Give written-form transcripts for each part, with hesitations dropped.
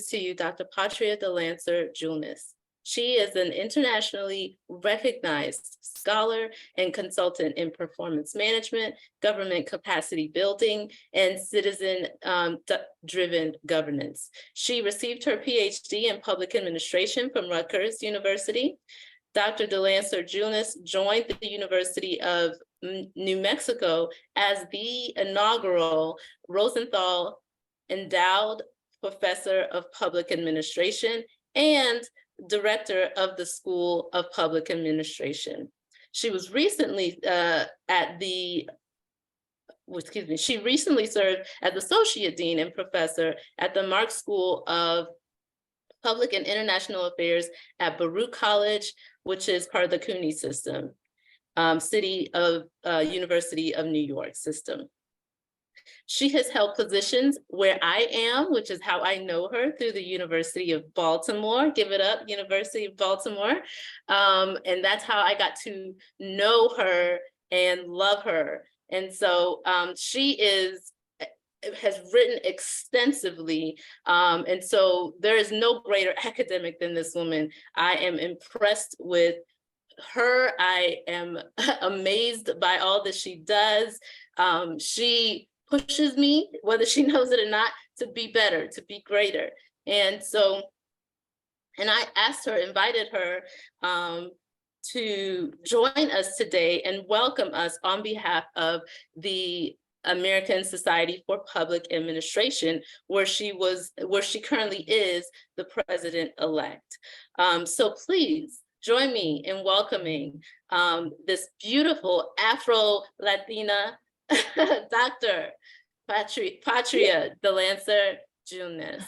introduce to you Dr. Patria DeLancer-Julnes. She is an internationally recognized scholar and consultant in performance management, government capacity building, and citizen-driven governance. She received her PhD in public administration from Rutgers University. Dr. DeLancer-Julnes joined the University of New Mexico as the inaugural Rosenthal Endowed Professor of Public Administration and Director of the School of Public Administration. She was recently she recently served as Associate Dean and Professor at the Marx School of Public and International Affairs at Baruch College, which is part of the CUNY system, University of New York system. She has held positions where I am, which is how I know her, through the University of Baltimore. Give it up, University of Baltimore. And that's how I got to know her and love her. And so she has written extensively. And so there is no greater academic than this woman. I am impressed with her. I am amazed by all that she does. She pushes me, whether she knows it or not, to be better, to be greater. And so, and I invited her to join us today and welcome us on behalf of the American Society for Public Administration, where she currently is the president-elect. So please join me in welcoming this beautiful Afro-Latina Dr. Patria DeLancer-Julnes.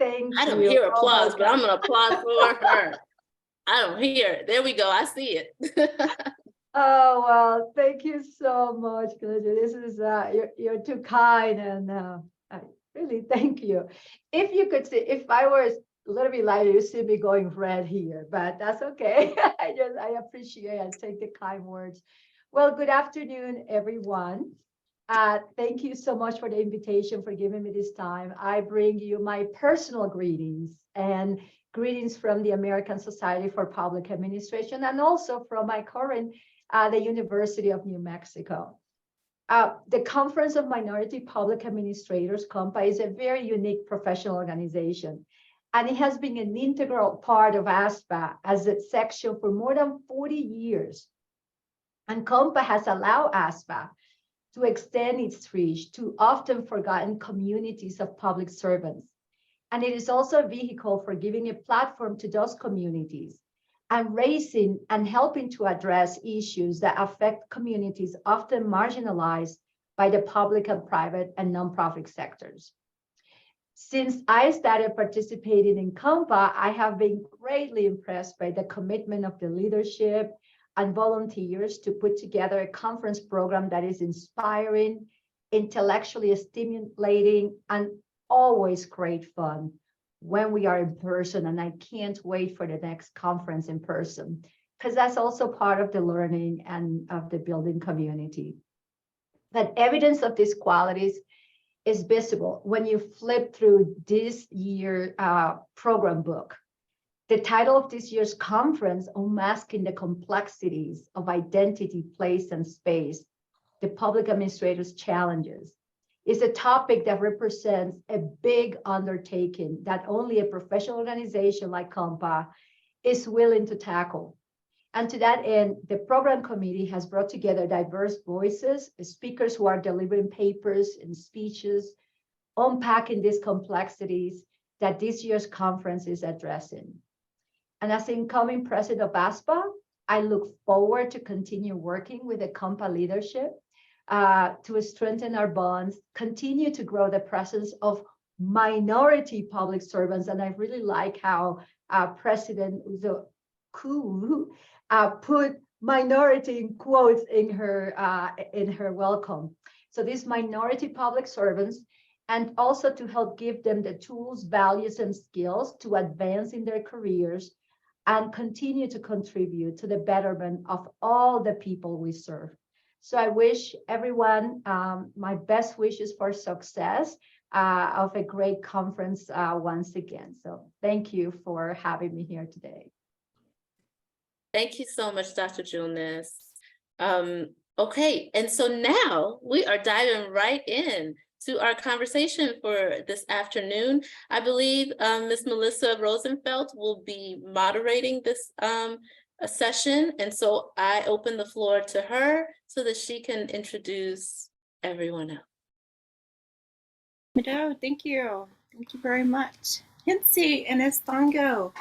Thank you. I don't hear applause, but I'm gonna applaud for her. I don't hear it. There we go. I see it. Oh, well, thank you so much, Glenda. This is you're too kind, and I really thank you. If you could see, if I were a little bit lighter, you see me going red here, but that's okay. I appreciate and take the kind words. Well, good afternoon, everyone. Thank you so much for the invitation, for giving me this time. I bring you my personal greetings and greetings from the American Society for Public Administration, and also from my current, the University of New Mexico. The Conference of Minority Public Administrators, COMPA, is a very unique professional organization, and it has been an integral part of ASPA as a section for more than 40 years. And COMPA has allowed ASPA to extend its reach to often forgotten communities of public servants. And it is also a vehicle for giving a platform to those communities and raising and helping to address issues that affect communities often marginalized by the public and private and nonprofit sectors. Since I started participating in COMPA, I have been greatly impressed by the commitment of the leadership and volunteers to put together a conference program that is inspiring, intellectually stimulating, and always great fun when we are in person. And I can't wait for the next conference in person, because that's also part of the learning and of the building community. But evidence of these qualities is visible when you flip through this year's program book. The title of this year's conference, Unmasking the Complexities of Identity, Place, and Space, the Public Administrator's Challenges, is a topic that represents a big undertaking that only a professional organization like COMPA is willing to tackle. And to that end, the program committee has brought together diverse voices, speakers who are delivering papers and speeches, unpacking these complexities that this year's conference is addressing. And as incoming president of ASPA, I look forward to continue working with the COMPA leadership to strengthen our bonds, continue to grow the presence of minority public servants. And I really like how President Uzoku put minority in quotes in her welcome. So these minority public servants, and also to help give them the tools, values, and skills to advance in their careers and continue to contribute to the betterment of all the people we serve. So I wish everyone my best wishes for success, of a great conference once again. So thank you for having me here today. Thank you so much, Dr. Julness. Okay, and so now we are diving right in to our conversation for this afternoon. I believe Ms. Melissa Rosenfeld will be moderating this session, and so I open the floor to her so that she can introduce everyone else. No, thank you. Thank you very much. Hinsi and Estango.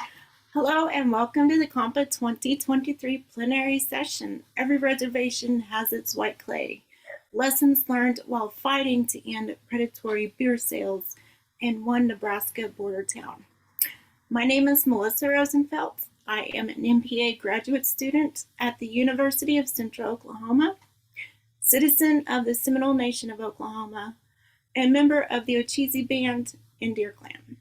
Hello and welcome to the COMPA 2023 plenary session. Every reservation has its Whiteclay. Lessons learned while fighting to end predatory beer sales in one Nebraska border town. My name is Melissa Rosenfeld. I am an MPA graduate student at the University of Central Oklahoma, citizen of the Seminole Nation of Oklahoma, and member of the Ocheesee Band and Deer Clan.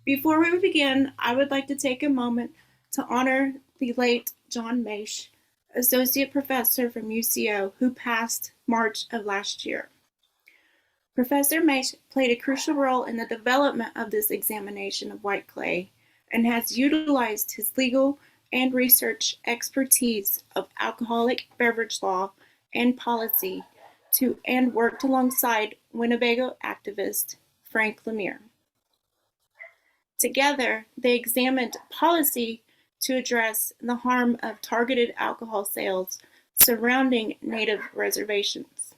Before we begin, I would like to take a moment to honor the late John Maish, Associate Professor from UCO, who passed March of last year. Professor Maish played a crucial role in the development of this examination of Whiteclay and has utilized his legal and research expertise of alcoholic beverage law and policy and worked alongside Winnebago activist Frank Lemire. Together, they examined policy to address the harm of targeted alcohol sales surrounding Native reservations.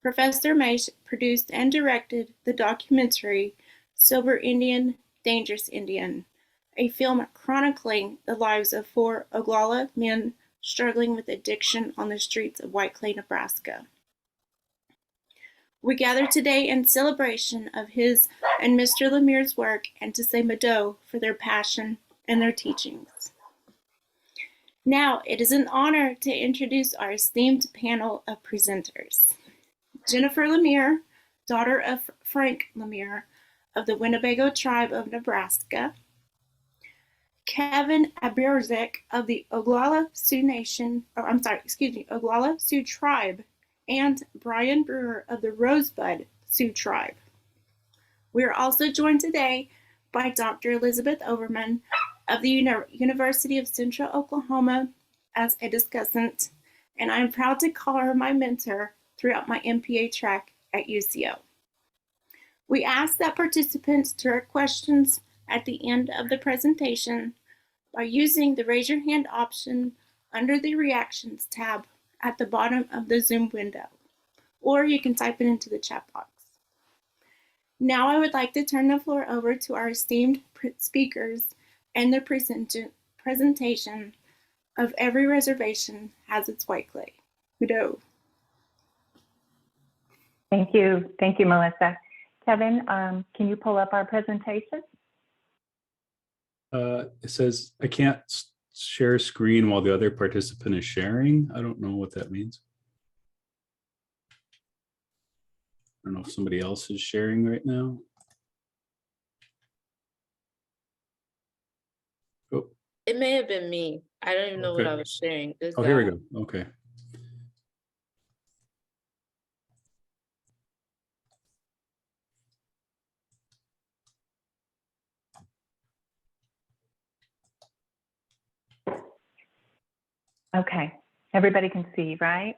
Professor Maish produced and directed the documentary Sober Indian, Dangerous Indian, a film chronicling the lives of 4 Oglala men struggling with addiction on the streets of Whiteclay, Nebraska. We gather today in celebration of his and Mr. Lemire's work and to say Mado for their passion and their teachings. Now, it is an honor to introduce our esteemed panel of presenters. Jennifer Lemire, daughter of Frank Lemire of the Winnebago tribe of Nebraska. Kevin Abirzek of the Oglala Sioux Oglala Sioux tribe, and Brian Brewer of the Rosebud Sioux tribe. We are also joined today by Dr. Elizabeth Overman of the University of Central Oklahoma as a discussant, and I am proud to call her my mentor throughout my MPA track at UCO. We ask that participants direct questions at the end of the presentation by using the raise your hand option under the reactions tab at the bottom of the Zoom window, or you can type it into the chat box. Now I would like to turn the floor over to our esteemed speakers and their presentation of Every Reservation Has Its Whiteclay. Udo. Thank you, Melissa. Kevin, can you pull up our presentation? It says I can't share screen while the other participant is sharing. I don't know what that means. I don't know if somebody else is sharing right now. Oh. It may have been me. I don't even know what I was sharing. Oh, here we go. Okay. Okay, everybody can see, right?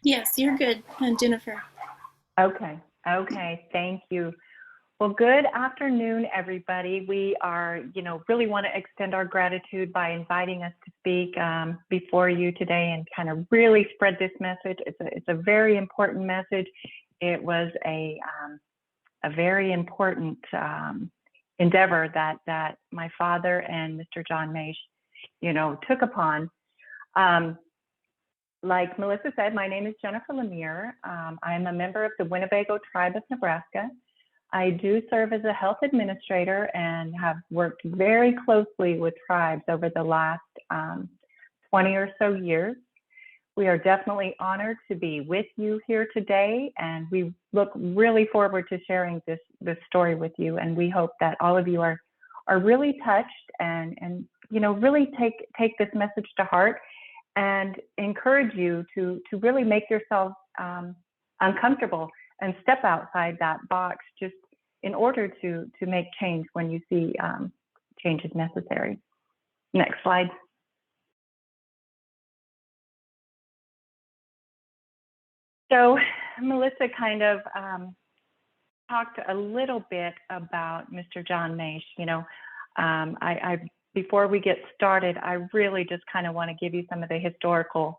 Yes, you're good, Jennifer. Okay, thank you. Well, good afternoon, everybody. We are, really want to extend our gratitude by inviting us to speak before you today and kind of really spread this message. It's a very important message. It was a very important endeavor that my father and Mr. John Maish, took upon. Like Melissa said, my name is Jennifer Lemire. I'm a member of the Winnebago tribe of Nebraska. I do serve as a health administrator and have worked very closely with tribes over the last 20 or so years. We are definitely honored to be with you here today, and we look really forward to sharing this story with you. And we hope that all of you are really touched and really take this message to heart and encourage you to really make yourself uncomfortable and step outside that box just in order to make change when you see change is necessary. Next slide. So Melissa kind of talked a little bit about Mr. John Maish. You know, before we get started, I really just kind of want to give you some of the historical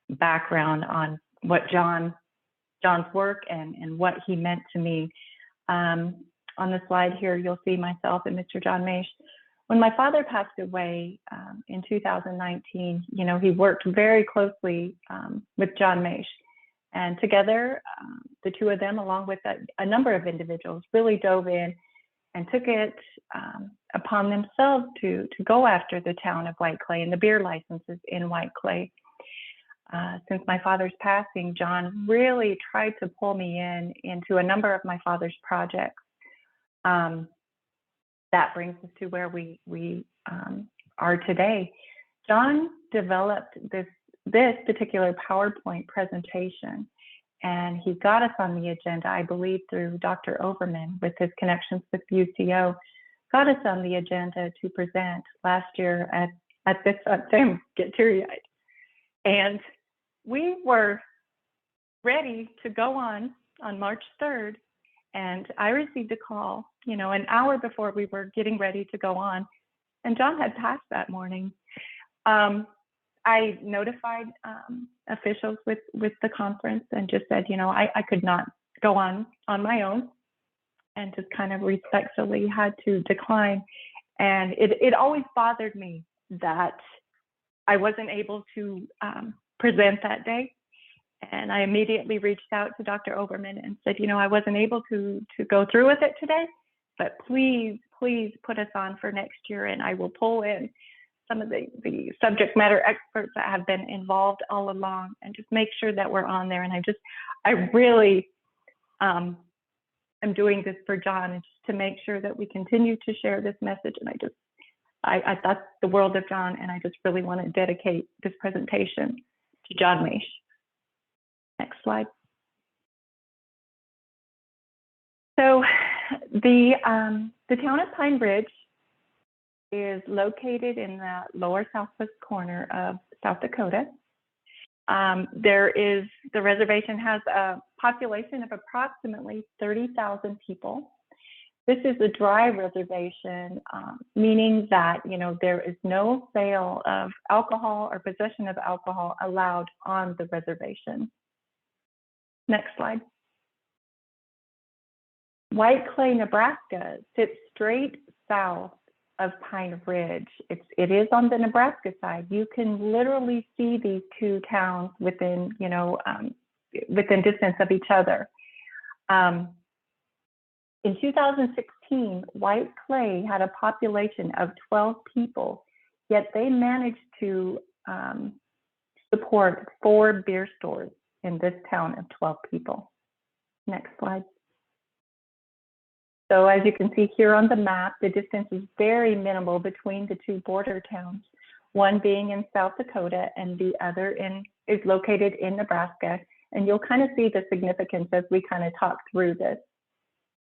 background on what John's work and what he meant to me. On the slide here, you'll see myself and Mr. John Maish. When my father passed away in 2019, you know, he worked very closely with John Maish. And together, the two of them, along with a number of individuals, really dove in and took it upon themselves to go after the town of Whiteclay and the beer licenses in Whiteclay. Since my father's passing, John really tried to pull me into a number of my father's projects. That brings us to where we are today. John developed this particular PowerPoint presentation, and he got us on the agenda, I believe, through Dr. Overman with his connections with UCO, got us on the agenda to present last year at this same, get teary-eyed. And we were ready to go on March 3rd, and I received a call, you know, an hour before we were getting ready to go on, and John had passed that morning. I notified officials with the conference and just said, you know, I could not go on my own, and just kind of respectfully had to decline. And it always bothered me that I wasn't able to present that day. And I immediately reached out to Dr. Oberman and said, you know, I wasn't able to go through with it today, but please put us on for next year, and I will pull in some of the subject matter experts that have been involved all along and just make sure that we're on there. And I really am doing this for John, and just to make sure that we continue to share this message. And I thought the world of John, and I just really want to dedicate this presentation to John Maish. Next slide. So the town of Pine Ridge is located in the lower southwest corner of South Dakota. The reservation has a population of approximately 30,000 people. This is a dry reservation, meaning that, you know, there is no sale of alcohol or possession of alcohol allowed on the reservation. Next slide. Whiteclay, Nebraska sits straight south of Pine Ridge. It is on the Nebraska side. You can literally see these two towns within, you know, within distance of each other. In 2016, Whiteclay had a population of 12 people, yet they managed to support 4 beer stores in this town of 12 people. Next slide. So as you can see here on the map, the distance is very minimal between the two border towns, one being in South Dakota and the other is located in Nebraska. And you'll kind of see the significance as we kind of talk through this.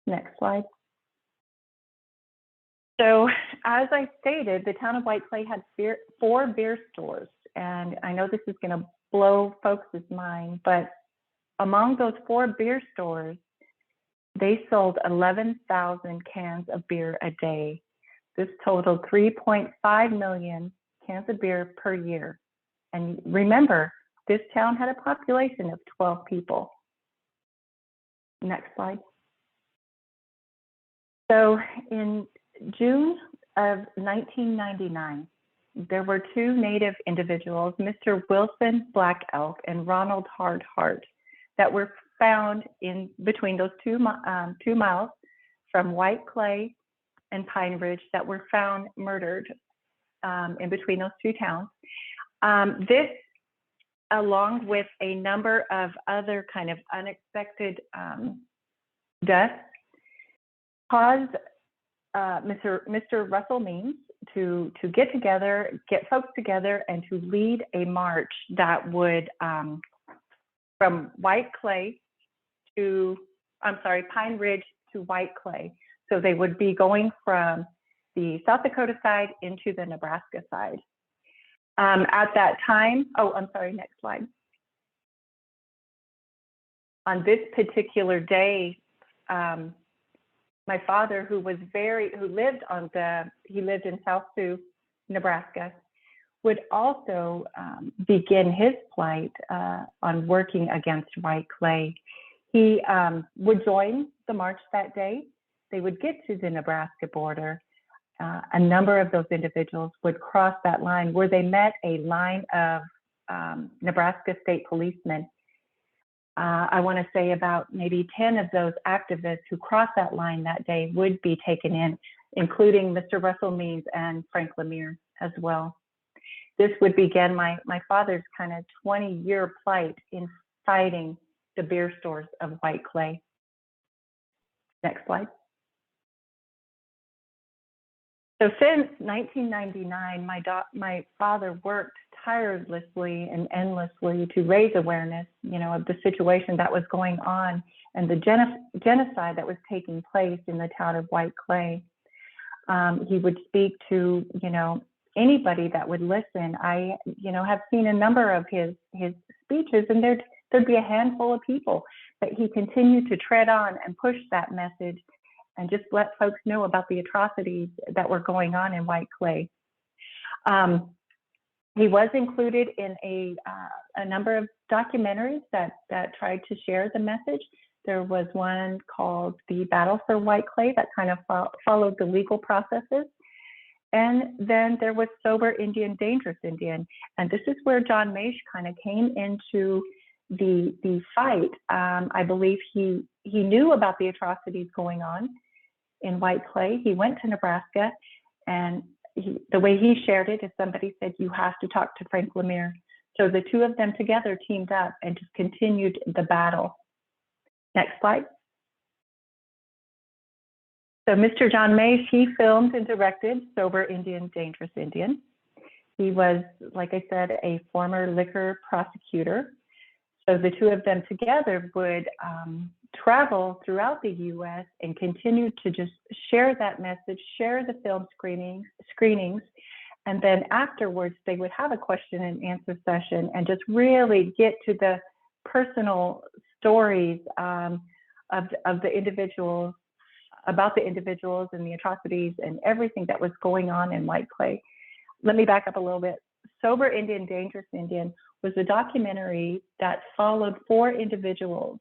Next slide. So as I stated, the town of Whiteclay had 4 beer stores. And I know this is going to blow folks' mind, but among those 4 beer stores, they sold 11,000 cans of beer a day. This totaled 3.5 million cans of beer per year. And remember, this town had a population of 12 people. Next slide. So in June of 1999, there were 2 Native individuals, Mr. Wilson Black Elk and Ronald Hard Heart, that were found in between those 2 miles from Whiteclay and Pine Ridge, that were found murdered in between those 2 towns. This, along with a number of other kind of unexpected deaths, caused Mr. Russell Means to get together, get folks together, and to lead a march that would from Whiteclay to, Pine Ridge to Whiteclay. So they would be going from the South Dakota side into the Nebraska side. At that time, next slide. On this particular day, my father, who lived in South Sioux, Nebraska, would also begin his plight on working against Whiteclay. He would join the march that day. They would get to the Nebraska border. A number of those individuals would cross that line where they met a line of Nebraska state policemen. I want to say about maybe 10 of those activists who crossed that line that day would be taken in, including Mr. Russell Means and Frank Lemire as well. This would begin my father's kind of 20-year plight in fighting the beer stores of Whiteclay. Next slide. So since 1999, my father worked tirelessly and endlessly to raise awareness, of the situation that was going on and the genocide that was taking place in the town of Whiteclay. He would speak to, anybody that would listen. I, have seen a number of his speeches, and there'd be a handful of people, but he continued to tread on and push that message and just let folks know about the atrocities that were going on in Whiteclay. He was included in a number of documentaries that tried to share the message. There was one called The Battle for Whiteclay that kind of followed the legal processes. And then there was Sober Indian, Dangerous Indian. And this is where John Maish kind of came into the fight. I believe he knew about the atrocities going on in Whiteclay. He went to Nebraska, and the way he shared it is somebody said, "You have to talk to Frank Lemire." So the two of them together teamed up and just continued the battle. Next slide. So Mr. John Maish, he filmed and directed Sober Indian, Dangerous Indian. He was, like I said, a former liquor prosecutor. So the two of them together would travel throughout the U.S. and continue to just share that message, share the film screenings, and then afterwards they would have a question and answer session and just really get to the personal stories of the individuals, about the individuals and the atrocities and everything that was going on in Whiteclay. Let me back up a little bit. Sober Indian, Dangerous Indian was a documentary that followed 4 individuals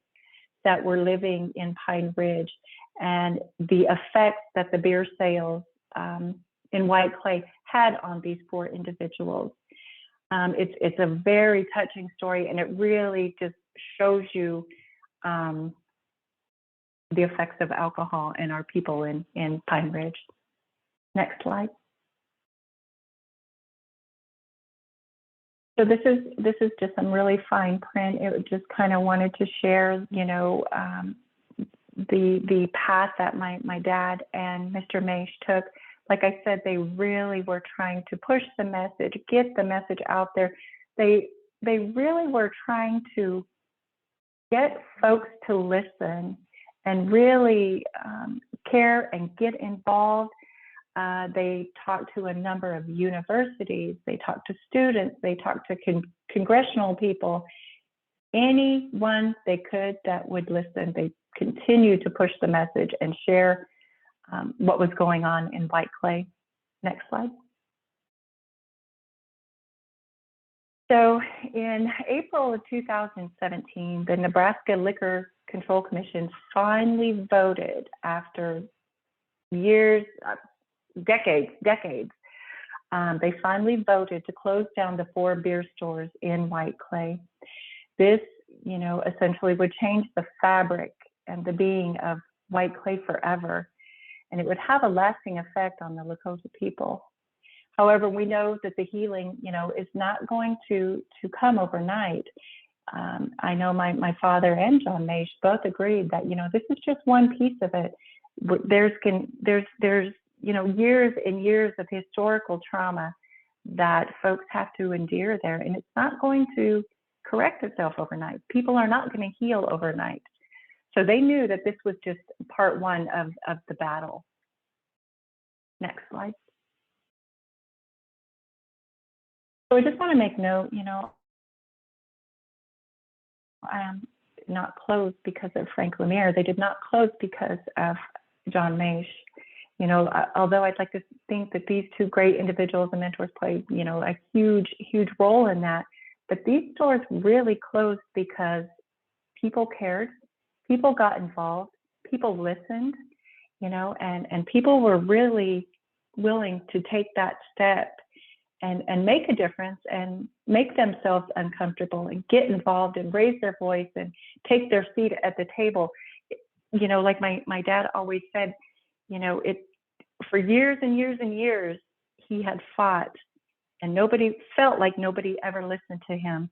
that were living in Pine Ridge and the effects that the beer sales in Whiteclay had on these 4 individuals. It's a very touching story, and it really just shows you the effects of alcohol in our people in Pine Ridge. Next slide. So this is just some really fine print. It just kind of wanted to share, the path that my dad and Mr. Maish took. Like I said, they really were trying to push the message, get the message out there. They really were trying to get folks to listen and really care and get involved. They talked to a number of universities, they talked to students, they talked to congressional people, anyone they could that would listen. They continued to push the message and share what was going on in Whiteclay. Next slide. So in April of 2017, the Nebraska Liquor Control Commission finally voted, after years, decades, they finally voted to close down the 4 beer stores in Whiteclay. This, essentially would change the fabric and the being of Whiteclay forever, and it would have a lasting effect on the Lakota people. However, we know that the healing, is not going to come overnight. I know my father and John Maish both agreed that, this is just one piece of it. There's years and years of historical trauma that folks have to endure there. And it's not going to correct itself overnight. People are not going to heal overnight. So they knew that this was just part one of the battle. Next slide. So I just want to make note, not closed because of Frank Lemire. They did not close because of John Mache. Although I'd like to think that these two great individuals and mentors played, a huge, huge role in that. But these stores really closed because people cared, people got involved, people listened, and people were really willing to take that step and make a difference and make themselves uncomfortable and get involved and raise their voice and take their seat at the table. Like my dad always said, for years and years and years, he had fought and nobody felt like nobody ever listened to him.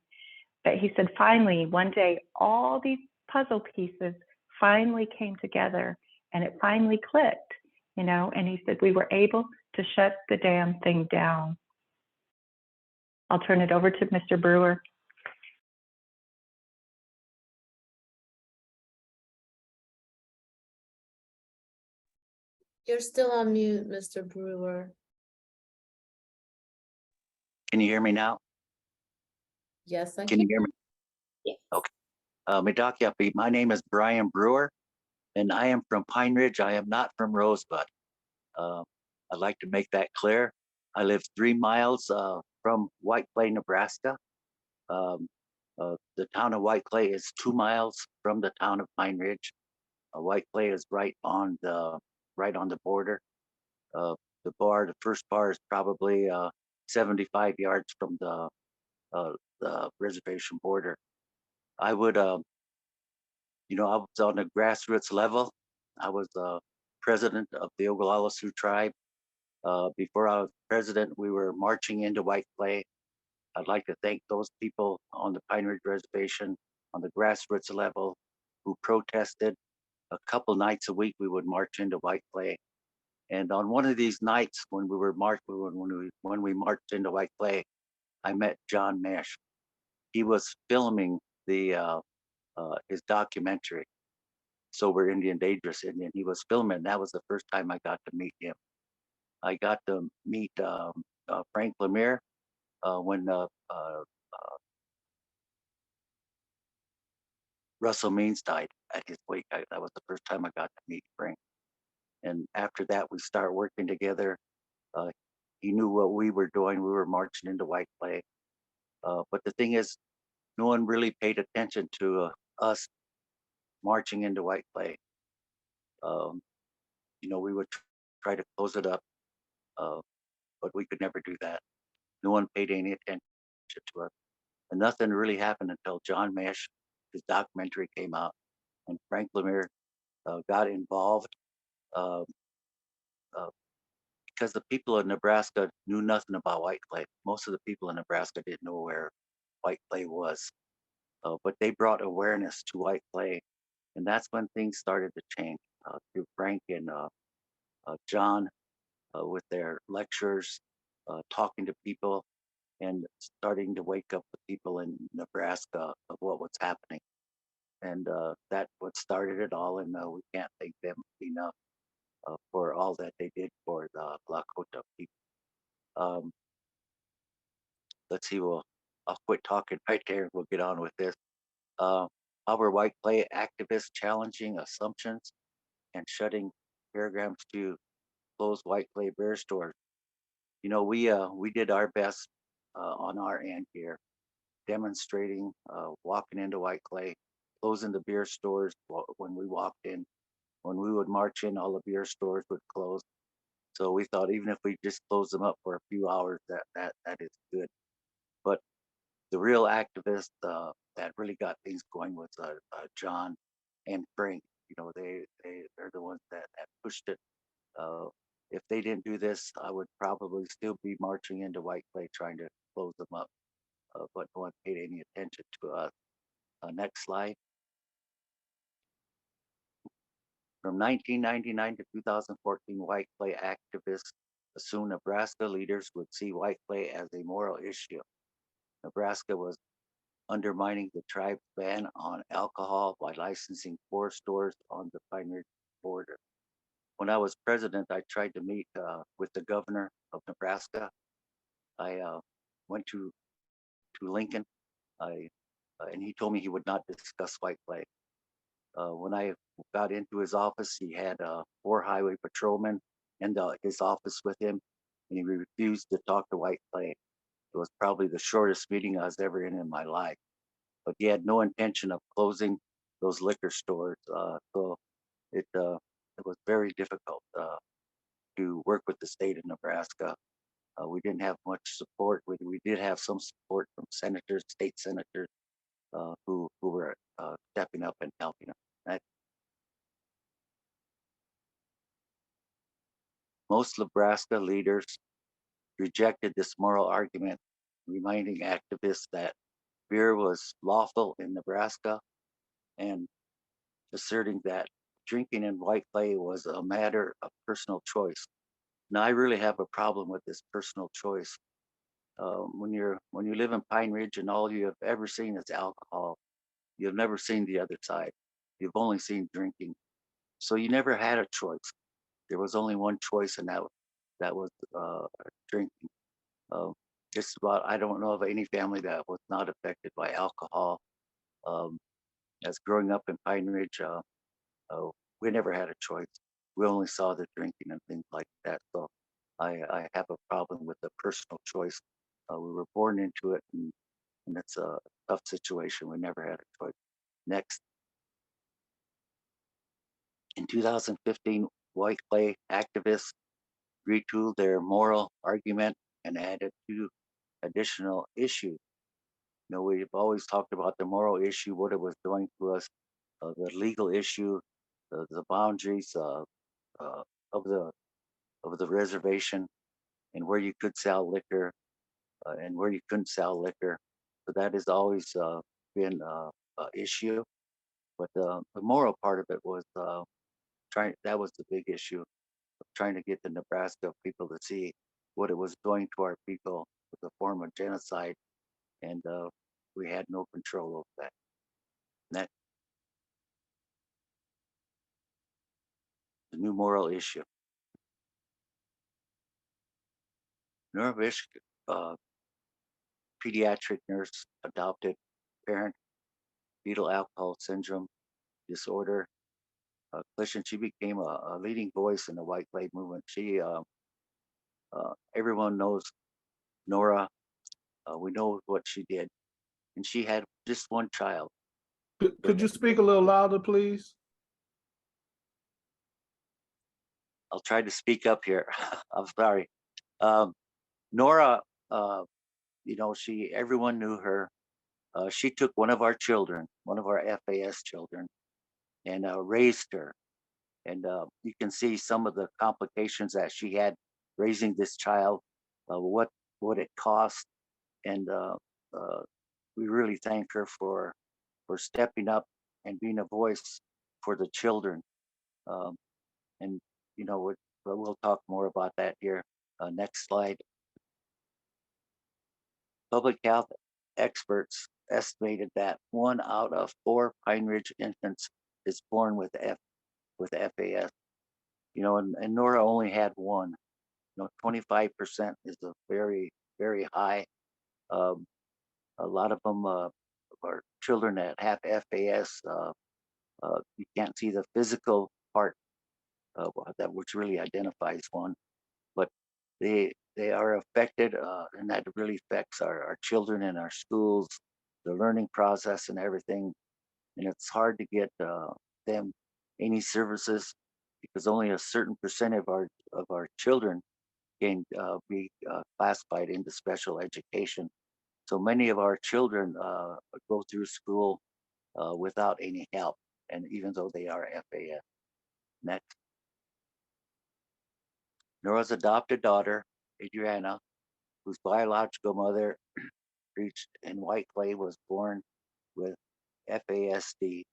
But he said, finally, one day, all these puzzle pieces finally came together and it finally clicked, and he said, we were able to shut the damn thing down. I'll turn it over to Mr. Brewer. You're still on mute, Mr. Brewer. Can you hear me now? Yes, I Can you hear me? Yes. Okay. Midakiapi, my name is Brian Brewer, and I am from Pine Ridge. I am not from Rosebud. I'd like to make that clear. I live 3 miles from Whiteclay, Nebraska. The town of Whiteclay is 2 miles from the town of Pine Ridge. Whiteclay is right on the border. The first bar is probably 75 yards from the reservation border. I would, I was on the grassroots level. I was president of the Ogallala Sioux tribe. Before I was president, we were marching into Whiteclay. I'd like to thank those people on the Pine Ridge Reservation on the grassroots level who protested. A couple nights a week, we would march into Whiteclay. And on one of these nights, when we marched into Whiteclay, I met John Mache. He was filming his documentary, Sober Indian, Dangerous Indian. He was filming. That was the first time I got to meet him. I got to meet Frank Lemire when Russell Means died at his wake. That was the first time I got to meet Frank. And after that, we started working together. He knew what we were doing. We were marching into Whiteclay. But the thing is, no one really paid attention to us marching into Whiteclay. We would try to close it up, but we could never do that. No one paid any attention to us. And nothing really happened until John Mache, his documentary came out, and Frank Lemire got involved uh, because the people of Nebraska knew nothing about Whiteclay. Most of the people in Nebraska didn't know where Whiteclay was, but they brought awareness to Whiteclay, and that's when things started to change through Frank and John with their lectures, talking to people, and starting to wake up the people in Nebraska of what was happening. And that what started it all, and we can't thank them enough for all that they did for the Lakota people. Let's see, I'll quit talking right there. We'll get on with this. Our Whiteclay activists challenging assumptions and shutting programs to close Whiteclay beer stores. We did our best on our end here, demonstrating, walking into Whiteclay, closing the beer stores when we walked in. When we would march in, all the beer stores would close. So we thought even if we just close them up for a few hours, that is good. But the real activists that really got things going was John and Frank. They're the ones that pushed it. If they didn't do this, I would probably still be marching into Whiteclay trying to close them up. But no one paid any attention to us. Next slide. From 1999 to 2014, Whiteclay activists assumed Nebraska leaders would see Whiteclay as a moral issue. Nebraska was undermining the tribe's ban on alcohol by licensing 4 stores on the Pine Ridge border. When I was president, I tried to meet with the governor of Nebraska. I went to Lincoln, and he told me he would not discuss Whiteclay. When I got into his office, he had 4 highway patrolmen in his office with him, and he refused to talk to Whiteclay. It was probably the shortest meeting I was ever in my life. But he had no intention of closing those liquor stores. So it was very difficult to work with the state of Nebraska. We didn't have much support. We did have some support from senators, state senators, who were stepping up and helping us. Most Nebraska leaders rejected this moral argument, reminding activists that beer was lawful in Nebraska and asserting that drinking in Whiteclay was a matter of personal choice. Now, I really have a problem with this personal choice. When you live in Pine Ridge and all you have ever seen is alcohol, you've never seen the other side. You've only seen drinking, so you never had a choice. There was only one choice, and that was drinking. Just about, I don't know of any family that was not affected by alcohol. Um, as growing up in Pine Ridge, we never had a choice. We only saw the drinking and things like that. So I have a problem with the personal choice. We were born into it, and it's a tough situation. We never had a choice. Next, in 2015, Whiteclay activists retooled their moral argument and added 2 additional issues. You know, we've always talked about the moral issue, what it was doing to us, the legal issue, the boundaries uh, of the reservation, and where you could sell liquor and where you couldn't sell liquor. So that has always been an issue. But the moral part of it was trying. That was the big issue of trying to get the Nebraska people to see what it was doing to our people with a form of genocide, and we had no control over that. And that the new moral issue. Neurobisk, uh, pediatric nurse, adopted parent, fetal alcohol syndrome disorder clinician. She became a leading voice in the Whiteclay movement. Everyone knows Nora. We know what she did, and she had just one child. Could you speak a little louder, please? I'll try to speak up here. I'm sorry. Nora, everyone knew her. She took one of our children, one of our FAS children, and raised her. And you can see some of the complications that she had raising this child, what it cost, and we really thank her for stepping up and being a voice for the children. Um, and we'll talk more about that here. Next slide. Public health experts estimated that 1 out of 4 Pine Ridge infants is born with FAS. And Nora only had one. 25% is a very, very high. Um, a lot of them are children that have FAS. You can't see the physical part that which really identifies one, but they are affected, and that really affects our children in our schools, the learning process, and everything. And it's hard to get them any services because only a certain percent of our children can be classified into special education. So many of our children go through school without any help, and even though they are FAS. Next. Nora's adopted daughter, Adriana, whose biological mother reached in Whiteclay, was born with FASD.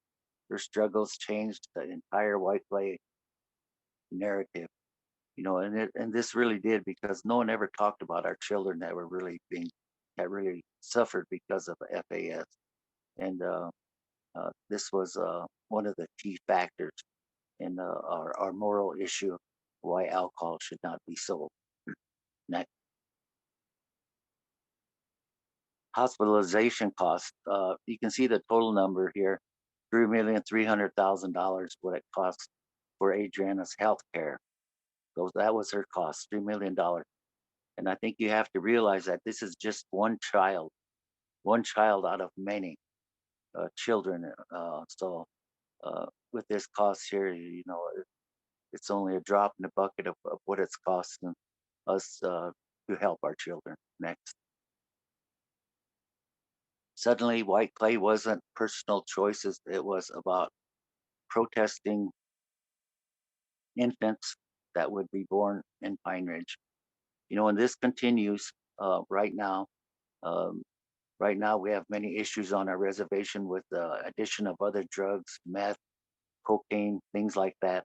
Their struggles changed the entire Whiteclay narrative. And this really did, because no one ever talked about our children that really suffered because of FAS. And this was one of the key factors in our moral issue why alcohol should not be sold. Next. Hospitalization costs. You can see the total number here, $3,300,000, what it costs for Adriana's health care. So that was her cost, $3 million. And I think you have to realize that this is just one child out of many children. So with this cost here, it's only a drop in the bucket of what it's costing us to help our children. Next. Suddenly, Whiteclay wasn't personal choices. It was about protesting infants that would be born in Pine Ridge. And this continues right now. Um, right now, we have many issues on our reservation with the addition of other drugs, meth, cocaine, things like that.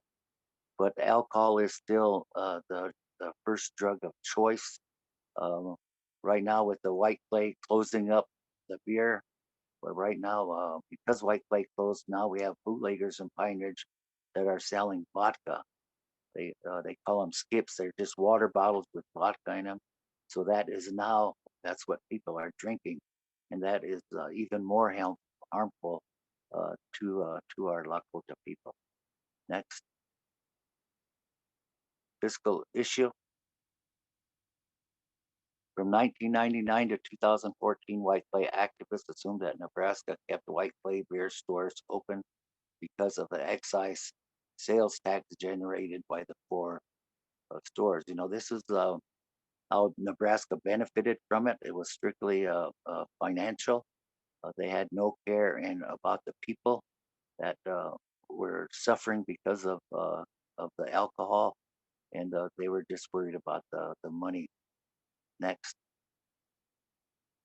But alcohol is still the first drug of choice. Right now, with the Whiteclay closing up the beer, but right now, because Whiteclay closed, now we have bootleggers in Pine Ridge that are selling vodka. They call them skips. They're just water bottles with vodka in them. So that's what people are drinking, and that is even more harmful to our Lakota people. Next. Fiscal issue. From 1999 to 2014, Whiteclay activists assumed that Nebraska kept Whiteclay beer stores open because of the excise sales tax generated by the four stores. This is how Nebraska benefited from it. It was strictly financial. They had no care about the people that were suffering because of the alcohol, and they were just worried about the money. Next.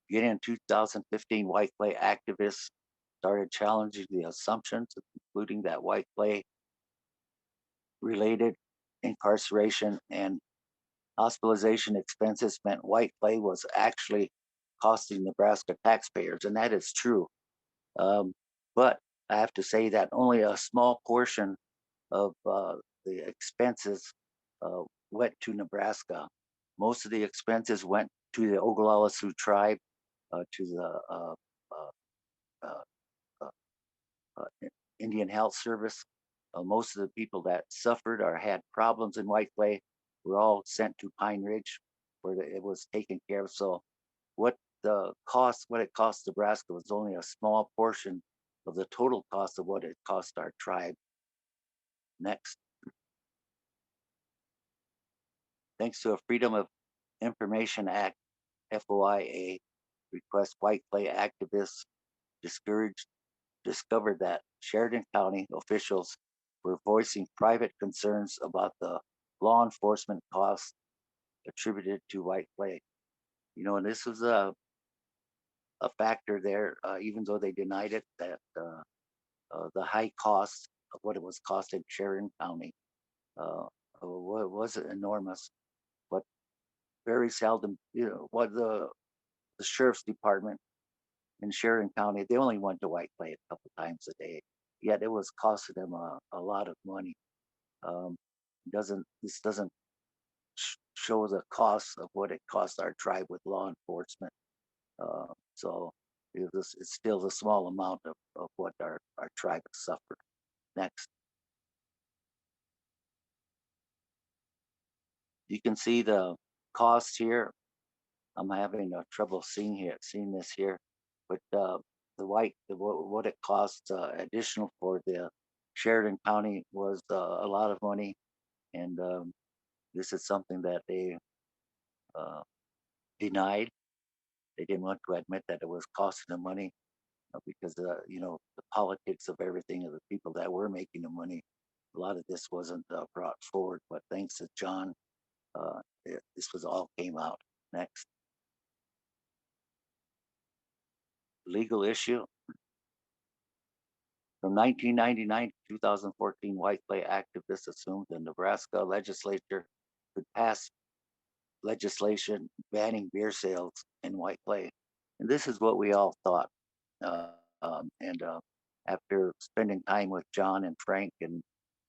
Beginning in 2015, Whiteclay activists started challenging the assumptions, including that Whiteclay related incarceration and hospitalization expenses meant Whiteclay was actually costing Nebraska taxpayers, and that is true. But I have to say that only a small portion of the expenses went to Nebraska. Most of the expenses went to the Ogallala Sioux tribe, to the uh, uh, Indian Health Service. Most of the people that suffered or had problems in Whiteclay were all sent to Pine Ridge, where it was taken care of. So, what it cost Nebraska was only a small portion of the total cost of what it cost our tribe. Next. Thanks to a Freedom of Information Act, FOIA request, Whiteclay activists discovered that Sheridan County officials were voicing private concerns about the law enforcement costs attributed to Whiteclay. And this was a factor there, even though they denied it, that the high cost of what it was costing Sheridan County was enormous. But very seldom, what the sheriff's department in Sheridan County, they only went to Whiteclay a couple times a day. Yet it was costing them a lot of money. This doesn't show the cost of what it cost our tribe with law enforcement. So it's still a small amount of what our tribe has suffered. Next. You can see the cost here. I'm having trouble seeing this here, but what it costs additional for the Sheridan County was a lot of money, and this is something that they denied. They didn't want to admit that it was costing them money because the politics of everything of the people that were making the money. A lot of this wasn't brought forward, but thanks to John, this was all came out. Next. Legal issue. From 1999 to 2014, Whiteclay activists assumed the Nebraska legislature could pass legislation banning beer sales in Whiteclay. And this is what we all thought. And after spending time with John and Frank, and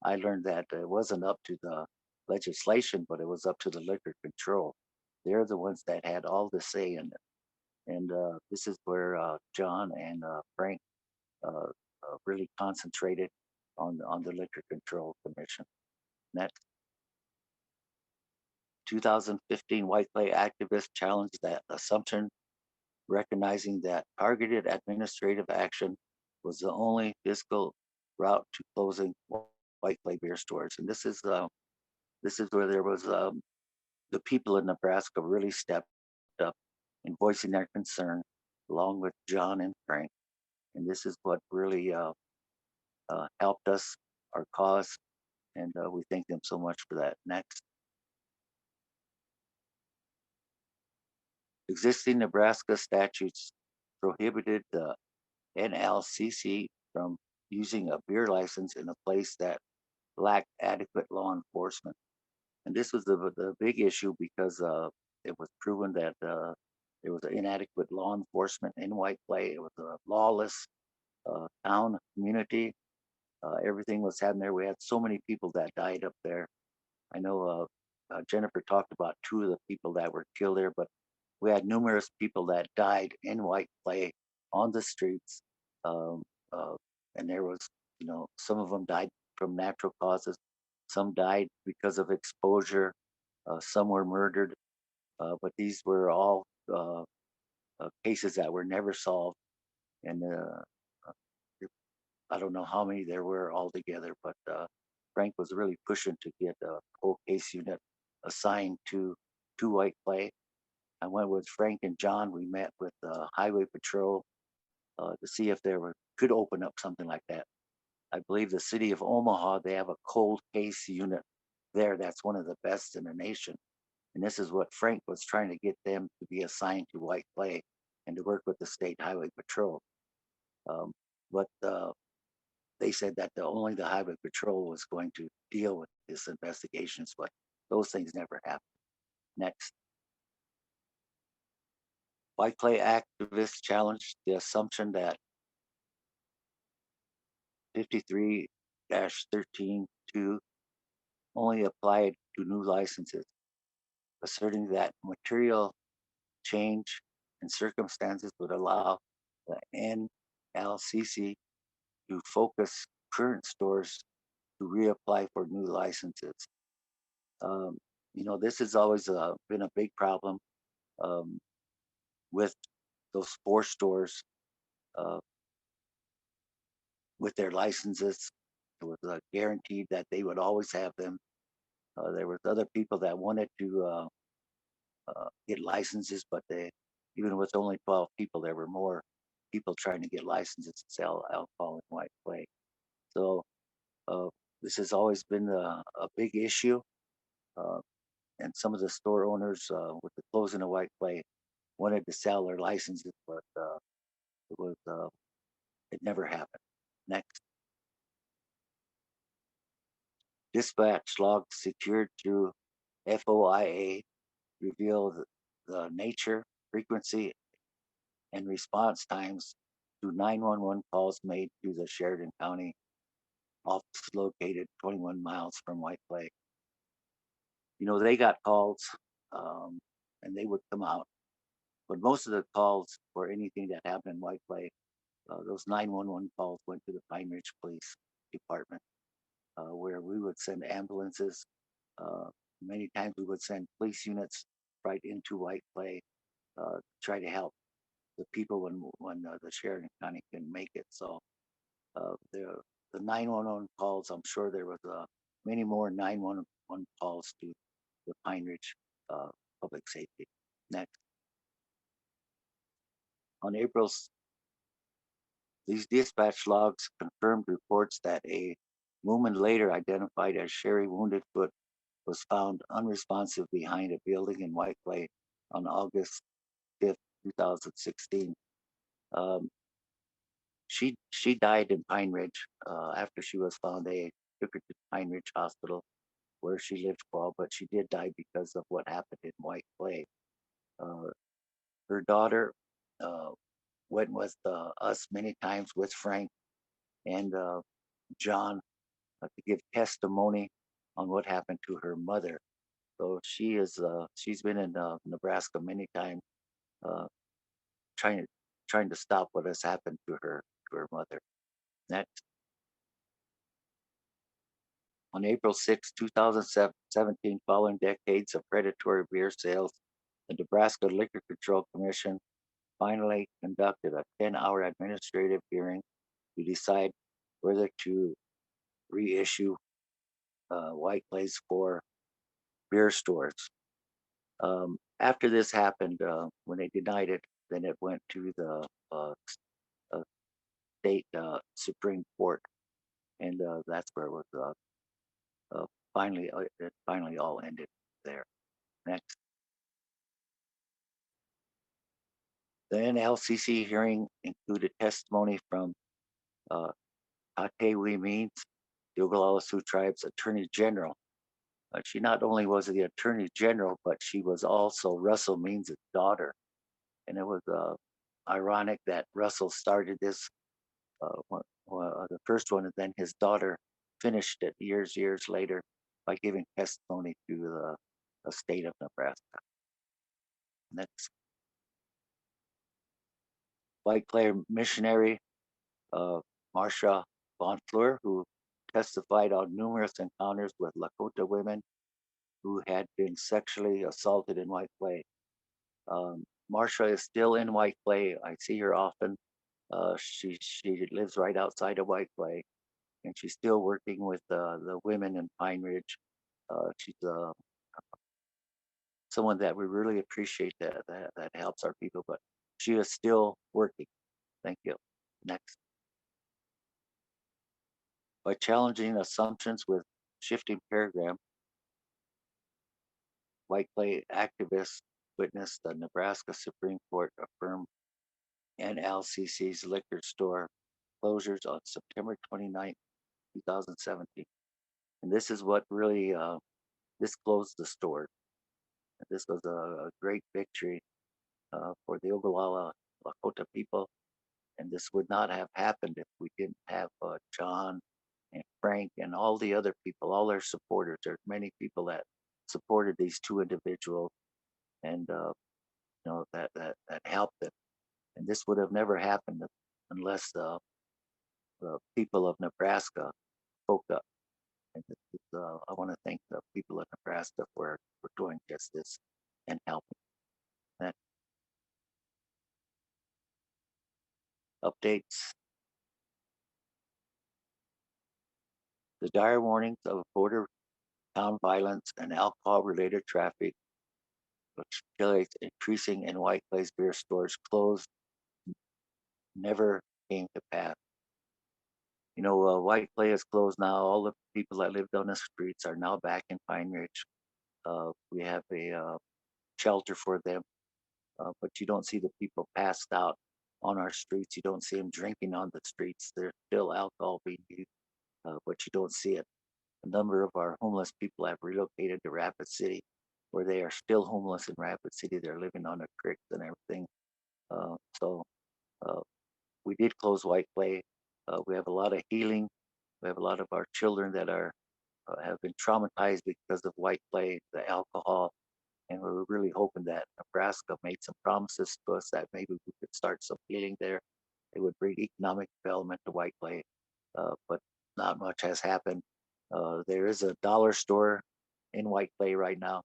I learned that it wasn't up to the legislation, but it was up to the liquor control. They're the ones that had all the say in it. And this is where John and Frank really concentrated on the Liquor Control Commission. Next. 2015, Whiteclay activists challenged that assumption, recognizing that targeted administrative action was the only fiscal route to closing Whiteclay beer stores. And this is where there was the people in Nebraska really stepped up in voicing their concern, along with John and Frank. And this is what really helped us, our cause, and we thank them so much for that. Next. Existing Nebraska statutes prohibited the NLCC from using a beer license in a place that lacked adequate law enforcement. And this was the big issue because it was proven that there was inadequate law enforcement in Whiteclay. It was a lawless town community. Everything was happening there. We had so many people that died up there. I know Jennifer talked about 2 of the people that were killed there, but we had numerous people that died in Whiteclay on the streets. And there was, some of them died from natural causes. Some died because of exposure. Some were murdered. But these were all cases that were never solved. And I don't know how many there were altogether, but Frank was really pushing to get a whole case unit assigned to Whiteclay. I went with Frank and John. We met with Highway Patrol to see if could open up something like that. I believe the city of Omaha, they have a cold case unit there. That's one of the best in the nation. And this is what Frank was trying to get them to be assigned to Whiteclay and to work with the state highway patrol. But they said that only the highway patrol was going to deal with this investigations, but those things never happened. Next. Whiteclay activists challenged the assumption that 53-13-2 only applied to new licenses, asserting that material change in circumstances would allow the NLCC to focus current stores to reapply for new licenses. This has always been a big problem with those 4 stores with their licenses. It was guaranteed that they would always have them. There was other people that wanted to get licenses, but even with only 12 people, there were more people trying to get licenses to sell alcohol in Whiteclay. So this has always been a big issue. And some of the store owners with the closing of Whiteclay wanted to sell their licenses, but it never happened. Next. Dispatch logs secured through FOIA reveal the nature, frequency, and response times to 911 calls made to the Sheridan County office located 21 miles from Whiteclay. They got calls and they would come out, but most of the calls for anything that happened in Whiteclay, those 911 calls went to the Pine Ridge Police Department, where we would send ambulances. Many times we would send police units right into Whiteclay to try to help the people when the Sheridan County couldn't make it. So the 911 calls, I'm sure there was many more 911 calls to the Pine Ridge Public Safety. Next. On these dispatch logs confirmed reports that a woman later identified as Sherry Wounded Foot was found unresponsive behind a building in Whiteclay on August 5th, 2016. she died in Pine Ridge after she was found. They took her to Pine Ridge Hospital where she lived for a while, but she did die because of what happened in Whiteclay. Uh, Her daughter went with us many times with Frank and John to give testimony on what happened to her mother. So she's been in Nebraska many times, uh, trying trying to stop what has happened to her mother. Next, on April 6, 2017, following decades of predatory beer sales, the Nebraska Liquor Control Commission finally conducted a 10-hour administrative hearing to decide whether to reissue Whiteclays for beer stores. After this happened, when they denied it, then it went to the uh, state Supreme Court, and that's where it was it finally all ended there. Next, the NLCC hearing included testimony from uh, Tatewi Means, the Ogallala Sioux Tribe's Attorney General. She not only was the Attorney General, but she was also Russell Means' daughter. And it was ironic that Russell started this, the first one, and then his daughter finished it years later by giving testimony to the state of Nebraska. Next, Whiteclay missionary Marcia Bonfleur, who testified on numerous encounters with Lakota women who had been sexually assaulted in Whiteclay. Marcia is still in Whiteclay. I see her often. She lives right outside of Whiteclay, and she's still working with the women in Pine Ridge. She's someone that we really appreciate that helps our people, but she is still working. Thank you. Next. By challenging assumptions with shifting paragram, Whiteclay activists witnessed the Nebraska Supreme Court affirm NLCC's liquor store closures on September 29, 2017. And this is what really, this closed the store. This was a great victory for the Ogallala Lakota people. And this would not have happened if we didn't have John and Frank and all the other people, all their supporters. There's many people that supported these two individuals and that helped them. And this would have never happened unless the people of Nebraska spoke up. And I want to thank the people of Nebraska for doing just this and helping. That updates. The dire warnings of border town violence and alcohol-related traffic, which escalates increasing in Whiteclay's beer stores closed, never came to pass. You know, Whiteclay is closed now. All the people that lived on the streets are now back in Pine Ridge. We have a shelter for them, but you don't see the people passed out on our streets. You don't see them drinking on the streets. There's still alcohol being used, but you don't see it. A number of our homeless people have relocated to Rapid City, where they are still homeless in Rapid City. They're living on the creeks and everything. So we did close Whiteclay. We have a lot of healing. We have a lot of our children that are have been traumatized because of Whiteclay, the alcohol, and we were really hoping that Nebraska made some promises to us that maybe we could start some healing there. It would bring economic development to Whiteclay, but not much has happened. There is a dollar store in Whiteclay right now.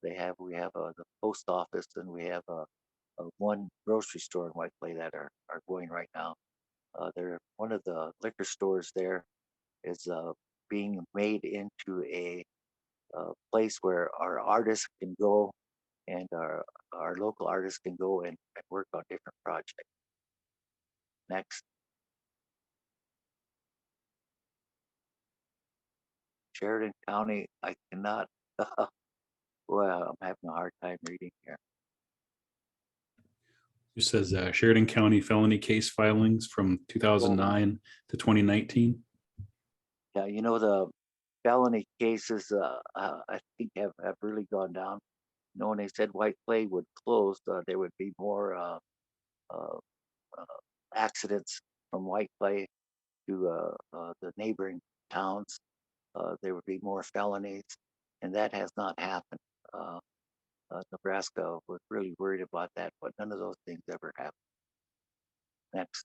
We have the post office, and we have a one grocery store in Whiteclay that are going right now. One of the liquor stores there is being made into a place where our artists can go and our local artists can go and work on different projects. Next, Sheridan County, I cannot, well, I'm having a hard time reading here. It says Sheridan County felony case filings from 2009 to 2019. Yeah, you know, the felony cases, I think have really gone down. You know, when they said Whiteclay would close, there would be more uh, accidents from Whiteclay to the neighboring towns. There would be more felonies, and that has not happened. Nebraska was really worried about that, but none of those things ever happened. Next.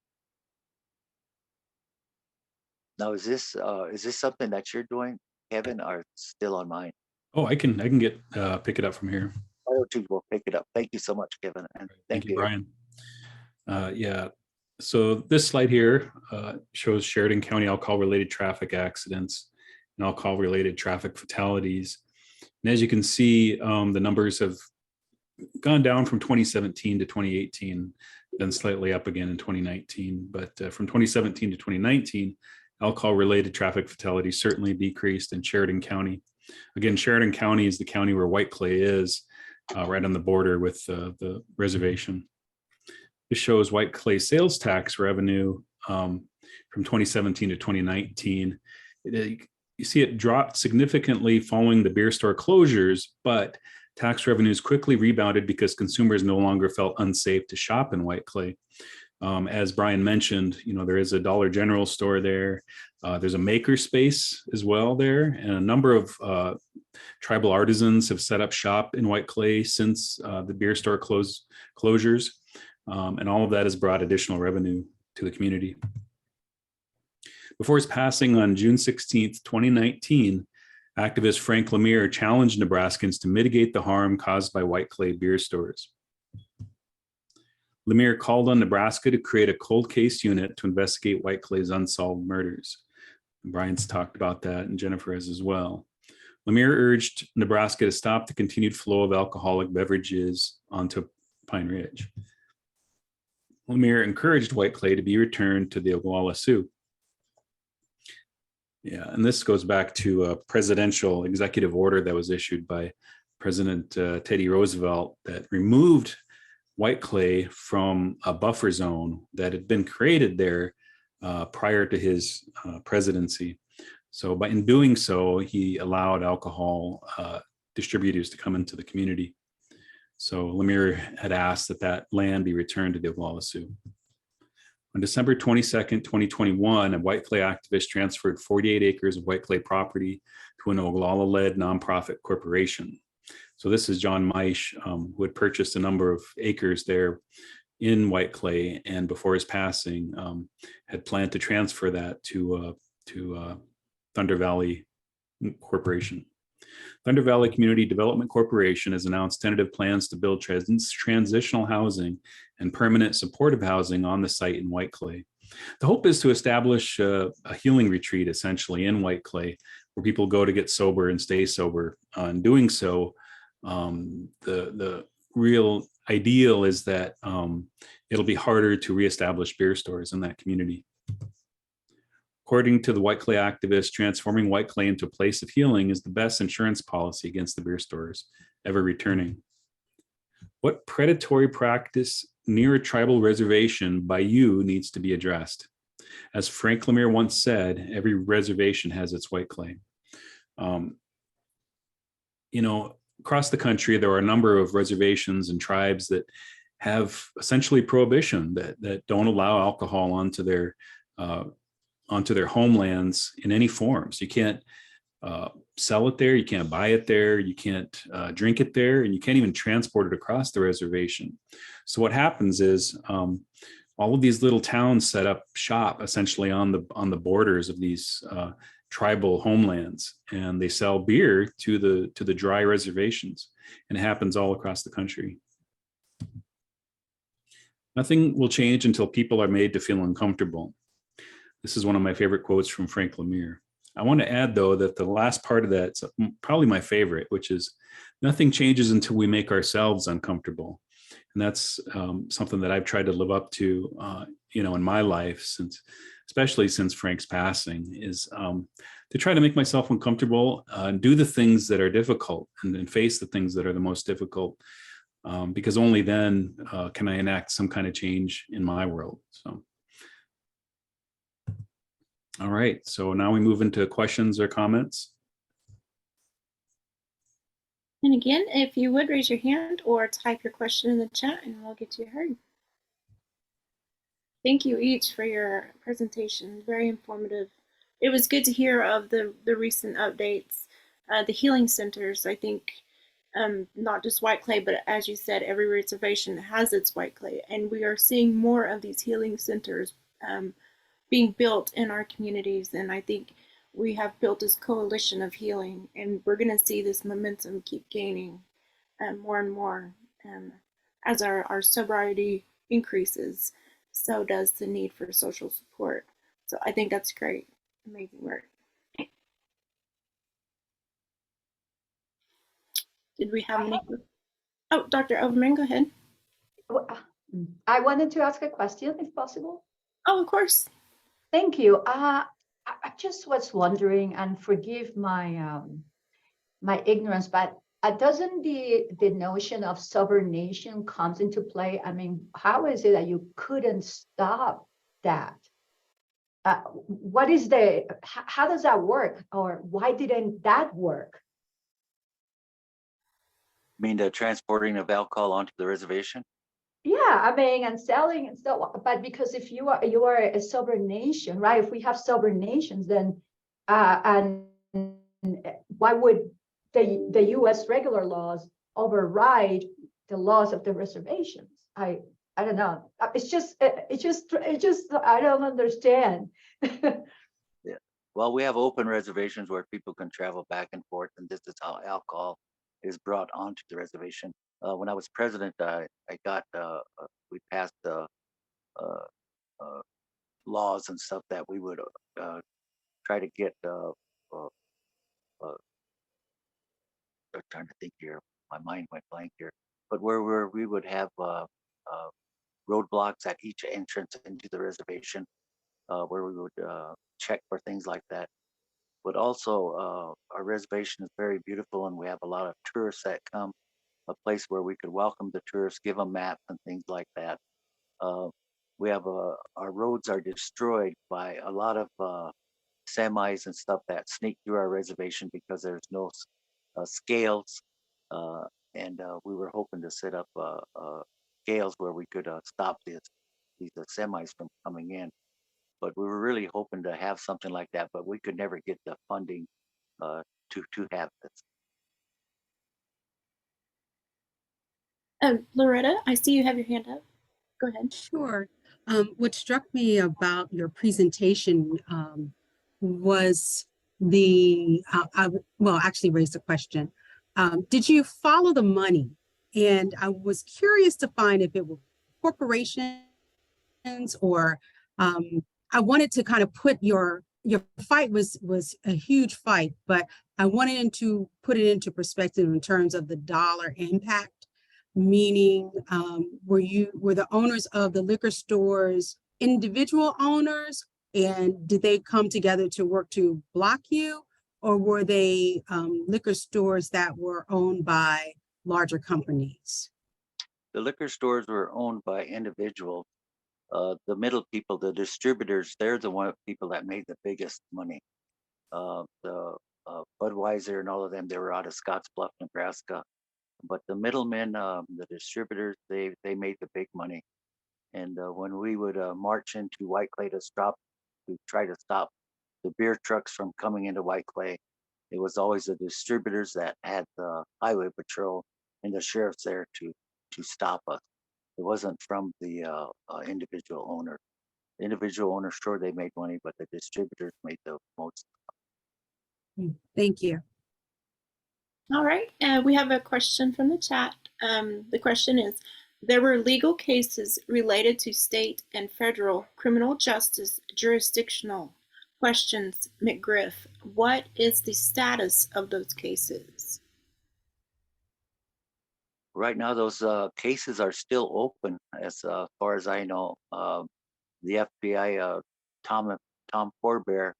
Now, is this something that you're doing, Kevin, or it's still on mine? Oh, I can get pick it up from here. Why don't you go pick it up? Thank you so much, Kevin, and thank you. Brian. Yeah, so this slide here shows Sheridan County alcohol-related traffic accidents and alcohol-related traffic fatalities. And as you can see, the numbers have gone down from 2017 to 2018, then slightly up again in 2019. But from 2017 to 2019, alcohol-related traffic fatalities certainly decreased in Sheridan County. Again, Sheridan County is the county where Whiteclay is, right on the border with the reservation. This shows Whiteclay sales tax revenue from 2017 to 2019. You see it dropped significantly following the beer store closures, but tax revenues quickly rebounded because consumers no longer felt unsafe to shop in Whiteclay. As Brian mentioned, you know, there is a Dollar General store there. There's a maker space as well there, and a number of tribal artisans have set up shop in Whiteclay since the beer store closures, and all of that has brought additional revenue to the community. Before his passing on June 16th, 2019, activist Frank Lemire challenged Nebraskans to mitigate the harm caused by Whiteclay beer stores. Lemire called on Nebraska to create a cold case unit to investigate Whiteclay's unsolved murders. Brian's talked about that, and Jennifer has as well. Lemire urged Nebraska to stop the continued flow of alcoholic beverages onto Pine Ridge. Lemire encouraged Whiteclay to be returned to the Oglala Sioux. Yeah, and this goes back to a presidential executive order that was issued by President Teddy Roosevelt that removed Whiteclay from a buffer zone that had been created there prior to his presidency. So in doing so, he allowed alcohol distributors to come into the community. So Lemire had asked that land be returned to the Oglala Sioux. On December 22nd, 2021, a Whiteclay activist transferred 48 acres of Whiteclay property to an Oglala-led nonprofit corporation. So this is John Meisch, who had purchased a number of acres there in Whiteclay, and before his passing, had planned to transfer that to Thunder Valley Corporation. Thunder Valley Community Development Corporation has announced tentative plans to build transitional housing and permanent supportive housing on the site in Whiteclay. The hope is to establish a healing retreat essentially in Whiteclay, where people go to get sober and stay sober. In doing so, the real ideal is that it'll be harder to reestablish beer stores in that community. According to the Whiteclay activists, transforming Whiteclay into a place of healing is the best insurance policy against the beer stores ever returning. What predatory practice near a tribal reservation by you needs to be addressed? As Frank Lemire once said, every reservation has its Whiteclay. You know, across the country, there are a number of reservations and tribes that have essentially prohibition that don't allow alcohol onto their homelands in any forms. You can't sell it there, you can't buy it there, you can't drink it there, and you can't even transport it across the reservation. So what happens is all of these little towns set up shop essentially on the borders of these tribal homelands, and they sell beer to the dry reservations, and it happens all across the country. Nothing will change until people are made to feel uncomfortable. This is one of my favorite quotes from Frank Lemire. I want to add, though, that the last part of that's probably my favorite, which is nothing changes until we make ourselves uncomfortable. And that's something that I've tried to live up to, in my life, especially since Frank's passing, is to try to make myself uncomfortable and do the things that are difficult and face the things that are the most difficult. because only then can I enact some kind of change in my world. So, all right. So now we move into questions or comments. And again, if you would raise your hand or type your question in the chat and we'll get you heard. Thank you each for your presentation, very informative. It was good to hear of the recent updates. The healing centers, I think, not just Whiteclay, but as you said, every reservation has its Whiteclay, and we are seeing more of these healing centers being built in our communities, and I think we have built this coalition of healing, and we're going to see this momentum keep gaining more and more as our sobriety increases. So does the need for social support. So I think that's great. Amazing work. Did we have any? Oh, Dr. Overman, go ahead. I wanted to ask a question, if possible. Oh, of course. Thank you. I just was wondering, and forgive my my ignorance, but doesn't the notion of sovereign nation comes into play? I mean, how is it that you couldn't stop that? What is how does that work, or why didn't that work? I mean, the transporting of alcohol onto the reservation? Yeah, I mean, and selling and so on. But because if you are a sovereign nation, right? If we have sovereign nations, then and why would the U.S. regular laws override the laws of the reservations? I don't know. It's just I don't understand. Yeah. Well, we have open reservations where people can travel back and forth, and this is how alcohol is brought onto the reservation. When I was president, we passed laws and stuff that we would try to get. I'm trying to think here. My mind went blank here. But where we would have roadblocks at each entrance into the reservation, where we would check for things like that. But also, our reservation is very beautiful, and we have a lot of tourists that come. A place where we could welcome the tourists, give them maps and things like that. We have our roads are destroyed by a lot of semis and stuff that sneak through our reservation because there's no scales, and we were hoping to set up scales where we could stop these semis from coming in. But we were really hoping to have something like that, but we could never get the funding to have this. Loretta, I see you have your hand up. Go ahead. Sure. What struck me about your presentation was well, actually raised a question. Did you follow the money? And I was curious to find if it were corporations or I wanted to kind of put your fight was a huge fight, but I wanted to put it into perspective in terms of the dollar impact. Meaning, were the owners of the liquor stores individual owners, and did they come together to work to block you, or were they liquor stores that were owned by larger companies? The liquor stores were owned by individuals. The middle people, the distributors, they're the people that made the biggest money. The Budweiser and all of them, they were out of Scottsbluff, Nebraska. But the middlemen, the distributors, they made the big money. And when we would march into Whiteclay to try to stop the beer trucks from coming into Whiteclay, it was always the distributors that had the highway patrol and the sheriffs there to stop us. It wasn't from the individual owner. The individual owner, sure, they made money, but the distributors made the most. Thank you. All right, we have a question from the chat. The question is, there were legal cases related to state and federal criminal justice jurisdictional questions, McGriff. What is the status of those cases? Right now, those cases are still open, as far as I know. The FBI, Tom Forbear,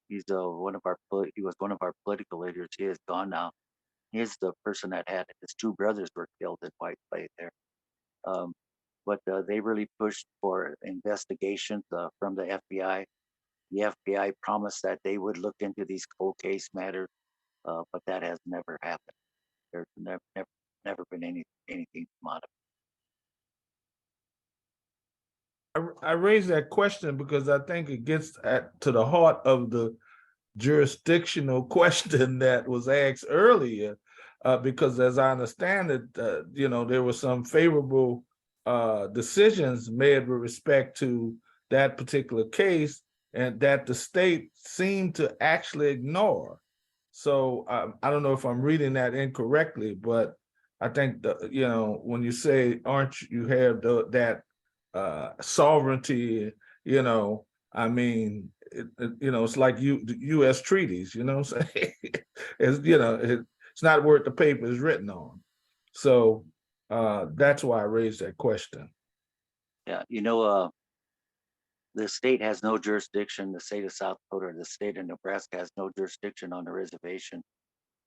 he was one of our political leaders. He is gone now. He's the person that had his two brothers were killed in Whiteclay there. But they really pushed for investigations from the FBI. The FBI promised that they would look into these cold case matters, but that has never happened. There's never been anything from out of I raise that question because I think it gets to the heart of the jurisdictional question that was asked earlier, because as I understand it, there were some favorable decisions made with respect to that particular case, and that the state seemed to actually ignore. So I don't know if I'm reading that incorrectly, but I think when you say, aren't you have that sovereignty, I mean, it's like the U.S. treaties, what I'm saying? It's not worth the paper it's written on. So that's why I raised that question. Yeah, the state has no jurisdiction. The state of South Dakota, or the state of Nebraska has no jurisdiction on the reservation.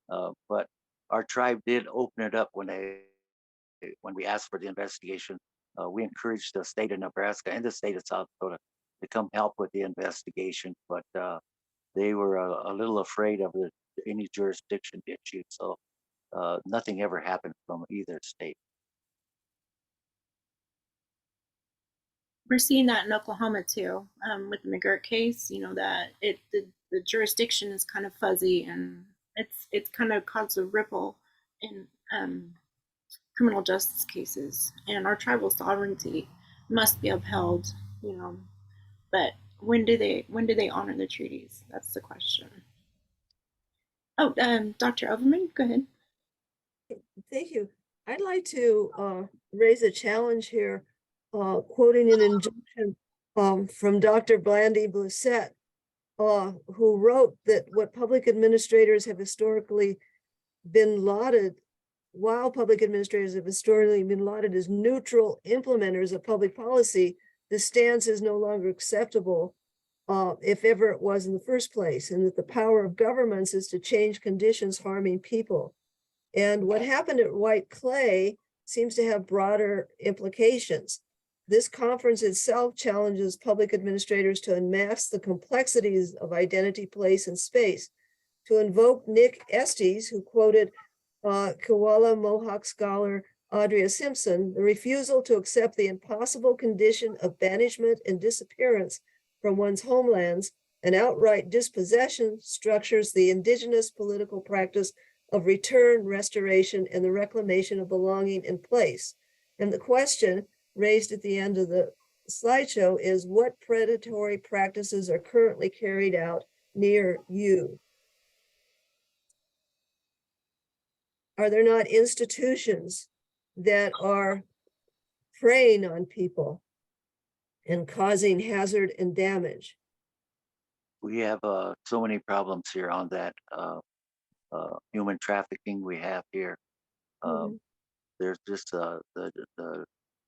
But our tribe did open it up when we asked for the investigation. We encouraged the state of Nebraska and the state of South Dakota to come help with the investigation, but they were a little afraid of any jurisdiction issue. So nothing ever happened from either state. We're seeing that in Oklahoma too, with the McGirt case. That the jurisdiction is kind of fuzzy, and it's kind of caused a ripple in criminal justice cases, and our tribal sovereignty must be upheld. But when do they honor the treaties? That's the question. Oh, Dr. Overman, go ahead. Thank you. I'd like to raise a challenge here, quoting an injunction from Dr. Blandy Blissett, who wrote that what public administrators have historically been lauded, while public administrators have historically been lauded as neutral implementers of public policy, the stance is no longer acceptable, if ever it was in the first place, and that the power of governments is to change conditions harming people. And what happened at Whiteclay seems to have broader implications. This conference itself challenges public administrators to unmask the complexities of identity, place, and space, to invoke Nick Estes, who quoted Koala Mohawk scholar Audria Simpson, the refusal to accept the impossible condition of banishment and disappearance from one's homelands, and outright dispossession structures the indigenous political practice of return, restoration, and the reclamation of belonging and place. And the question raised at the end of the slideshow is, what predatory practices are currently carried out near you? Are there not institutions that are preying on people and causing hazard and damage? We have so many problems here on that. Human trafficking we have here. There's just the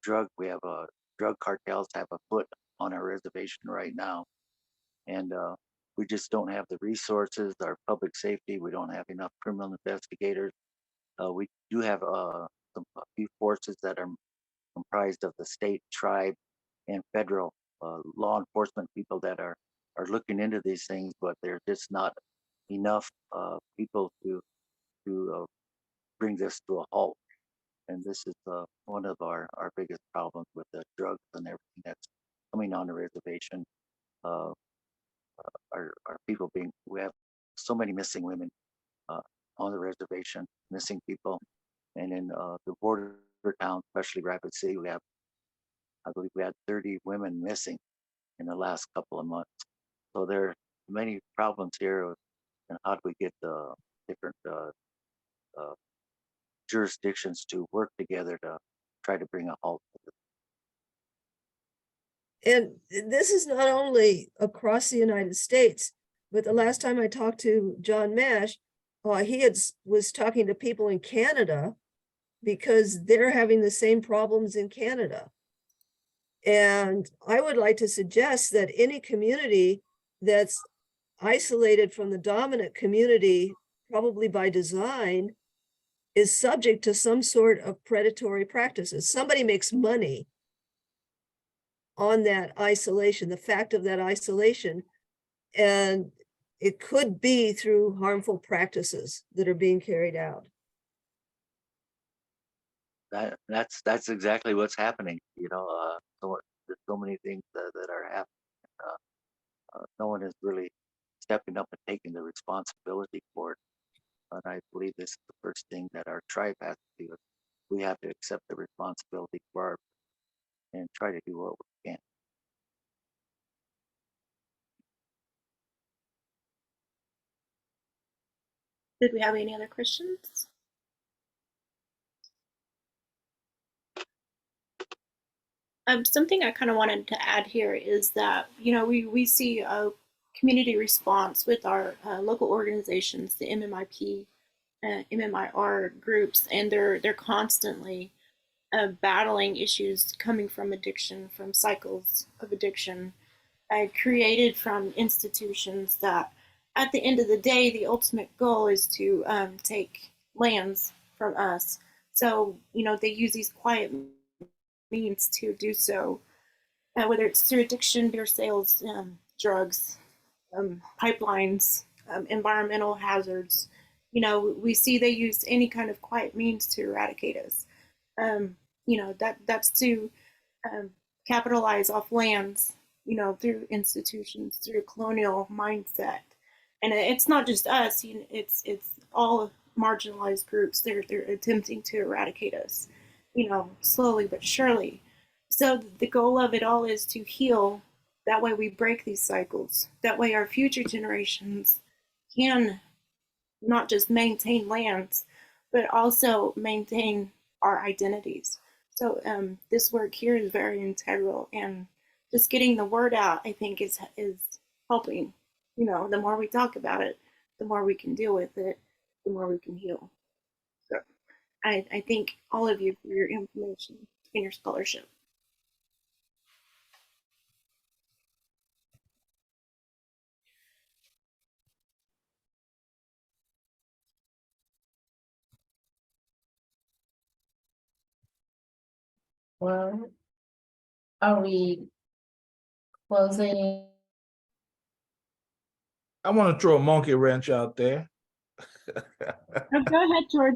drug. We have drug cartels have a foot on our reservation right now, and we just don't have the resources. Our public safety, we don't have enough criminal investigators. We do have a few forces that are comprised of the state, tribe, and federal law enforcement people that are looking into these things, but there's just not enough people to bring this to a halt. And this is one of our biggest problems with the drugs and everything that's coming on the reservation. Our people we have so many missing women on the reservation, missing people. And in the border town, especially Rapid City, I believe we had 30 women missing in the last couple of months. So there are many problems here, and how do we get the different jurisdictions to work together to try to bring a halt to this. And this is not only across the United States, but the last time I talked to John Mash, he was talking to people in Canada because they're having the same problems in Canada. And I would like to suggest that any community that's isolated from the dominant community, probably by design, is subject to some sort of predatory practices. Somebody makes money on that isolation, the fact of that isolation, and it could be through harmful practices that are being carried out. That's exactly what's happening. There's so many things that are happening. No one is really stepping up and taking the responsibility for it. And I believe this is the first thing that our tribe has to do. We have to accept the responsibility for our and try to do what we can. Did we have any other questions? Something I kind of wanted to add here is that, we see a community response with our local organizations, the MMIP, MMIR groups, and they're constantly battling issues coming from addiction, from cycles of addiction, created from institutions that, at the end of the day, the ultimate goal is to take lands from us. So, they use these quiet means to do so, whether it's through addiction, beer sales, drugs, pipelines, environmental hazards. We see they use any kind of quiet means to eradicate us. That's to capitalize off lands, through institutions, through colonial mindset. And it's not just us, it's all marginalized groups. They're attempting to eradicate us, slowly but surely. So the goal of it all is to heal. That way we break these cycles. That way our future generations can not just maintain lands, but also maintain our identities. So this work here is very integral, and just getting the word out, I think, is helping. The more we talk about it, the more we can deal with it, the more we can heal. So I thank all of you for your information and your scholarship. Well, are we closing? I want to throw a monkey wrench out there. Oh, go ahead, George.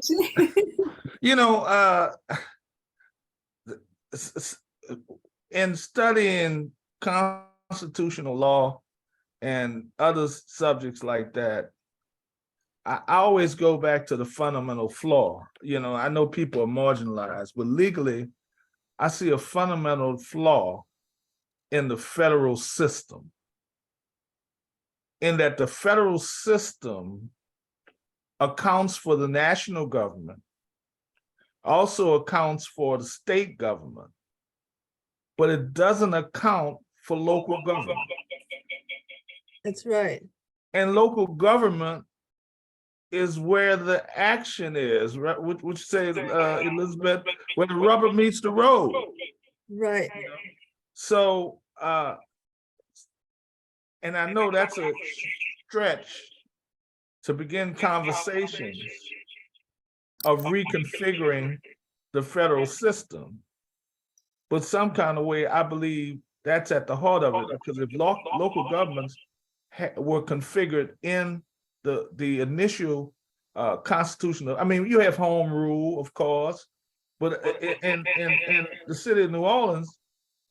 In studying constitutional law and other subjects like that, I always go back to the fundamental flaw. I know people are marginalized, but legally, I see a fundamental flaw in the federal system, in that the federal system accounts for the national government, also accounts for the state government, but it doesn't account for local government. That's right. And local government is where the action is, right? Which says, Elizabeth, where the rubber meets the road. Right. So, and I know that's a stretch to begin conversations of reconfiguring the federal system, but some kind of way, I believe that's at the heart of it, because if local governments were configured in the initial constitutional, you have home rule, of course, but in the city of New Orleans,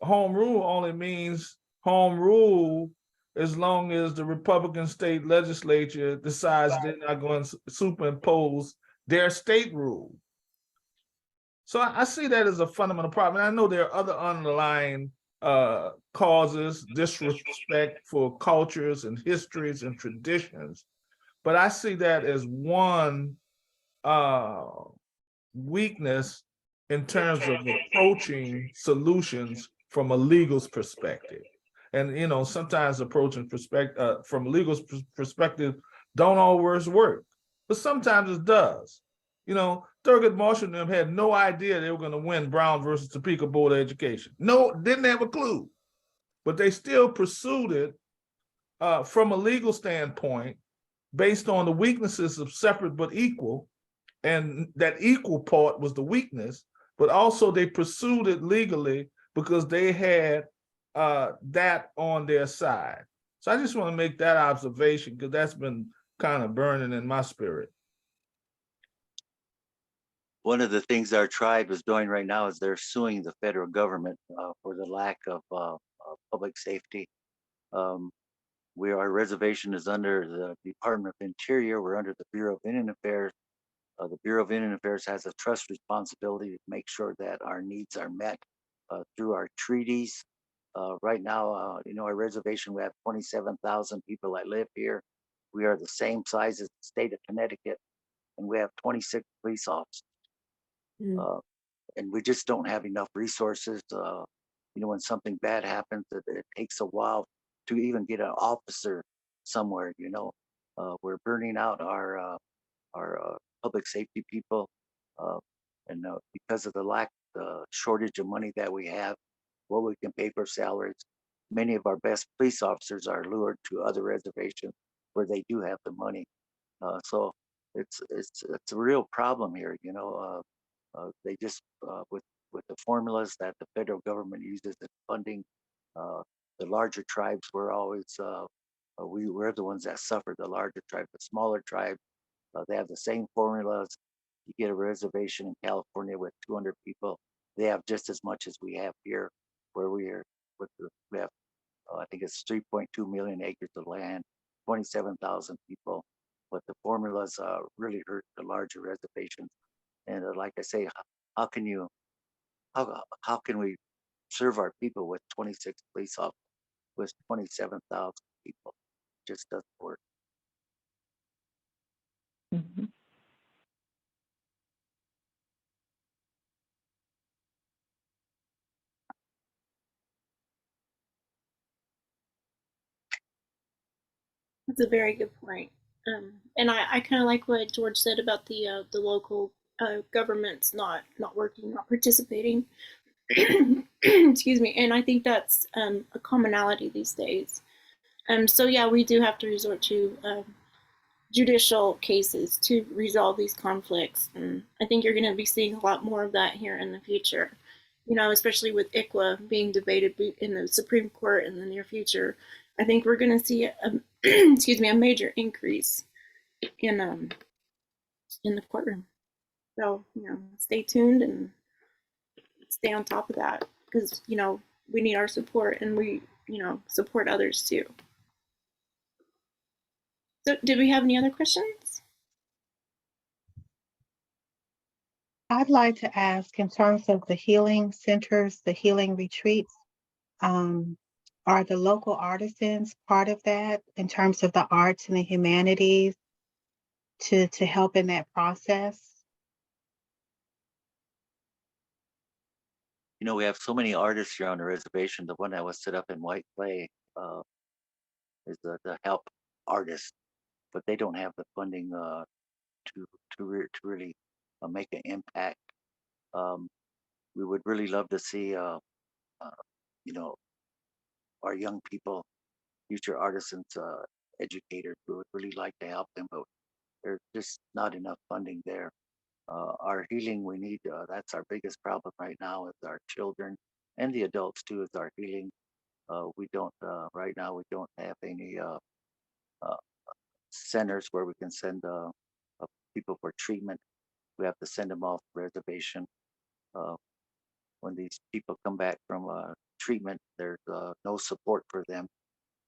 home rule only means home rule as long as the Republican state legislature decides they're not going to superimpose their state rule. So I see that as a fundamental problem. And I know there are other underlying causes, disrespect for cultures and histories and traditions, but I see that as one weakness in terms of approaching solutions from a legal perspective. And sometimes approaching from a legal perspective don't always work, but sometimes it does. Thurgood Marshall and them had no idea they were going to win Brown versus Topeka Board of Education. No, didn't have a clue, but they still pursued it from a legal standpoint based on the weaknesses of separate but equal, and that equal part was the weakness, but also they pursued it legally because they had that on their side. So I just want to make that observation because that's been kind of burning in my spirit. One of the things our tribe is doing right now is they're suing the federal government for the lack of public safety. Our reservation is under the Department of Interior. We're under the Bureau of Indian Affairs. The Bureau of Indian Affairs has a trust responsibility to make sure that our needs are met through our treaties. Right now, our reservation, we have 27,000 people that live here. We are the same size as the state of Connecticut, and we have 26 police officers. And we just don't have enough resources. When something bad happens, it takes a while to even get an officer somewhere. We're burning out our public safety people, and because of the shortage of money that we have, what we can pay for salaries, many of our best police officers are lured to other reservations where they do have the money. So it's a real problem here. They just with the formulas that the federal government uses in funding the larger tribes, we're the ones that suffer. The larger tribe, the smaller tribe, they have the same formulas. You get a reservation in California with 200 people, they have just as much as we have here, where we have I think it's 3.2 million acres of land, 27,000 people. But the formulas really hurt the larger reservations. And like I say, how can you how can we serve our people with 26 police officers with 27,000 people? It just doesn't work. Mhm. That's a very good point. And I kind of like what George said about the local governments not working, not participating. Excuse me. And I think that's a commonality these days. So yeah, we do have to resort to judicial cases to resolve these conflicts, and I think you're going to be seeing a lot more of that here in the future. Especially with ICWA being debated in the Supreme Court in the near future, I think we're going to see excuse me, a major increase in the courtroom. So stay tuned and stay on top of that, because we need our support, and we support others too. So, did we have any other questions? I'd like to ask, in terms of the healing centers, the healing retreats, um, are the local artisans part of that in terms of the arts and the humanities to help in that process? We have so many artists here on the reservation. The one that was set up in Whiteclay is the help artists, but they don't have the funding to really make an impact. We would really love to see our young people, future artisans, educators. We would really like to help them, but there's just not enough funding there. Our healing, we need, that's our biggest problem right now, is our children and the adults too, is our healing. We don't, right now, we don't have any uh, centers where we can send people for treatment. We have to send them off reservation. When these people come back from treatment, there's no support for them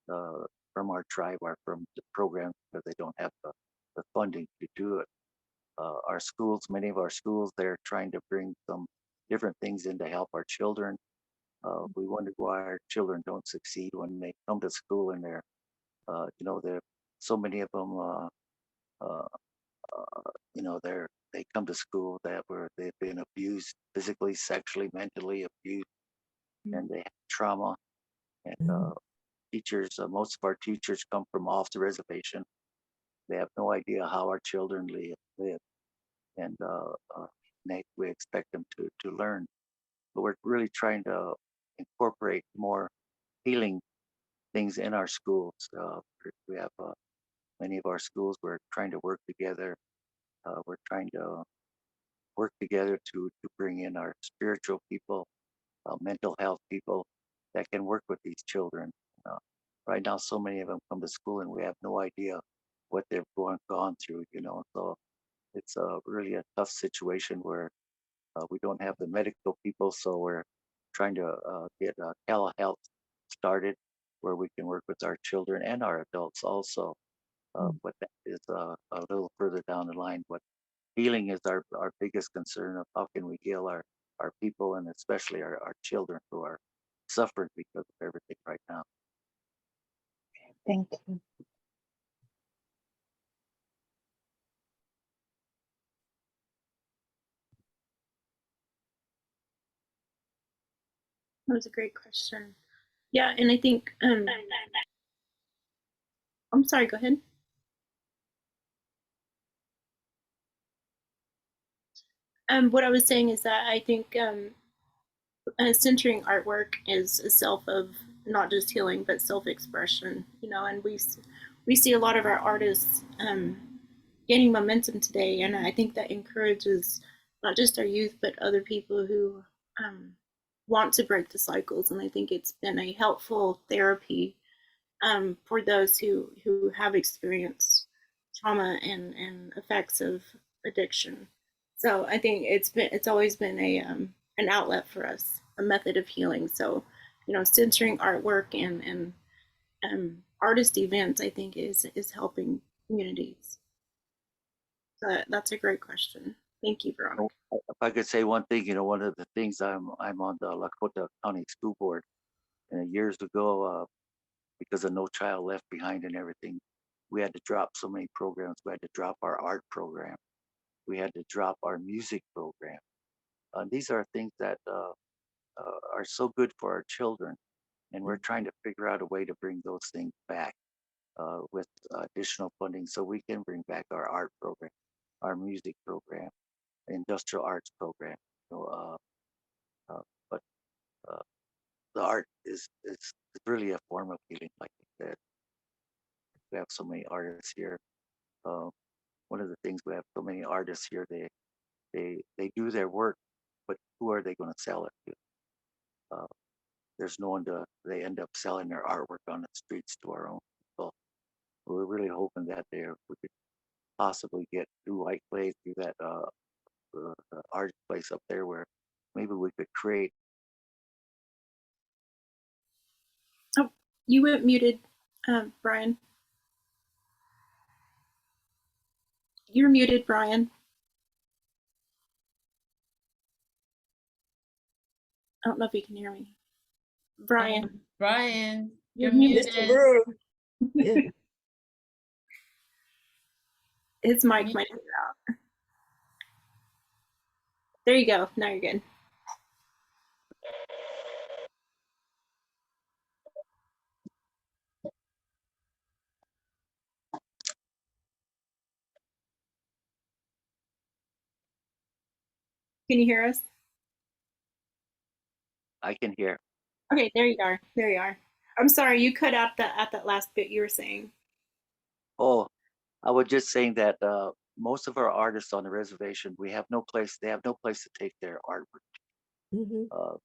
from our tribe or from the program, because they don't have the funding to do it. Our schools, many of our schools, they're trying to bring some different things in to help our children. We wonder why our children don't succeed when they come to school, and they're so many of them, they come to school where they've been abused physically, sexually, mentally abused, and they have trauma. And teachers, most of our teachers come from off the reservation. They have no idea how our children live, and we expect them to learn. But we're really trying to incorporate more healing things in our schools. We have many of our schools. We're trying to work together we're trying to work together to bring in our spiritual people, mental health people that can work with these children. Uh, right now, so many of them come to school and we have no idea what they've gone through, So it's really a tough situation where we don't have the medical people, so we're trying to get telehealth started where we can work with our children and our adults also. But that is a little further down the line. But healing is our biggest concern of how can we heal our people and especially our children who are suffering because of everything right now. Thank you. That was a great question. Yeah, and I think I'm sorry, go ahead. What I was saying is that I think centering artwork is a self of not just healing but self-expression, and we see a lot of our artists gaining momentum today, and I think that encourages not just our youth but other people who want to break the cycles, and I think it's been a helpful therapy for those who have experienced trauma and effects of addiction. So I think it's always been an outlet for us, a method of healing. So centering artwork and artist events, I think is helping communities. So that's a great question. Thank you, Veronica. If I could say one thing, one of the things I'm on the Lakota County School Board, and years ago, because of No Child Left Behind and everything, we had to drop so many programs. We had to drop our art program. We had to drop our music program. These are things that are so good for our children, and we're trying to figure out a way to bring those things back with additional funding so we can bring back our art program, our music program, industrial arts program. But the art is really a form of healing, like you said. We have so many artists here. Uh, One of the things we have so many artists here, they do their work, but who are they going to sell it to? There's no one to. They end up selling their artwork on the streets to our own people. We're really hoping that we could possibly get through Whiteclay, through that art place up there, where maybe we could create. Oh, you went muted, Brian. You're muted, Brian. I don't know if you can hear me. Brian. Brian, you're You're muted. muted. Mr. Burr, yeah. His mic might be out. There you go. Now you're good. Can you hear us? I can hear. Okay, there you are. There you are. I'm sorry, you cut out at that last bit you were saying. Oh, I was just saying that most of our artists on the reservation, we have no place. They have no place to take their artwork. Mhm.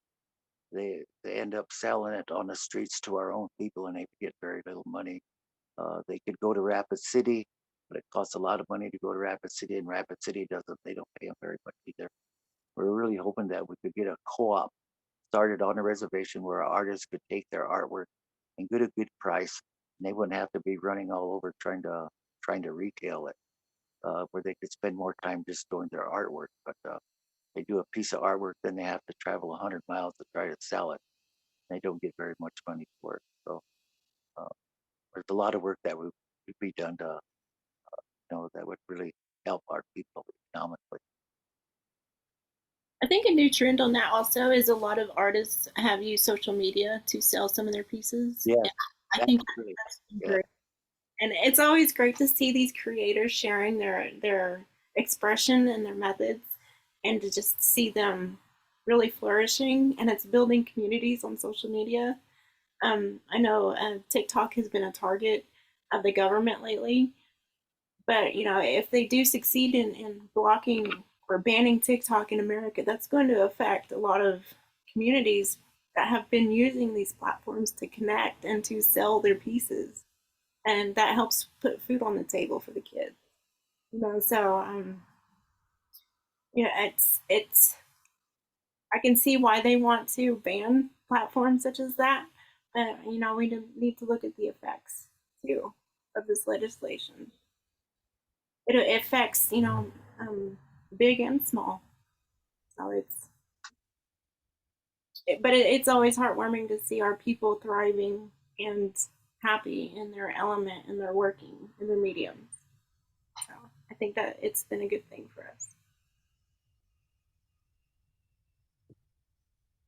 They end up selling it on the streets to our own people, and they get very little money. They could go to Rapid City, but it costs a lot of money to go to Rapid City, and Rapid City they don't pay them very much either. We're really hoping that we could get a co-op started on a reservation where our artists could take their artwork and get a good price, and they wouldn't have to be running all over trying to retail it, where they could spend more time just doing their artwork. But they do a piece of artwork, then they have to travel 100 miles to try to sell it. They don't get very much money for it. So uh, there's a lot of work that would be done to, that would really help our people economically. I think a new trend on that also is a lot of artists have used social media to sell some of their pieces. Yeah, I think really, that's yeah. great. And it's always great to see these creators sharing their expression and their methods, and to just see them really flourishing. And it's building communities on social media. I know TikTok has been a target of the government lately, But, you know, if they do succeed in blocking or banning TikTok in America, that's going to affect a lot of communities that have been using these platforms to connect and to sell their pieces. And that helps put food on the table for the kids. You know, so you know, it's I can see why they want to ban platforms such as that. But you know, we need to look at the effects too of this legislation. It affects, you know, big and small. So it's always heartwarming to see our people thriving and happy in their element and their working in their mediums. So I think that it's been a good thing for us.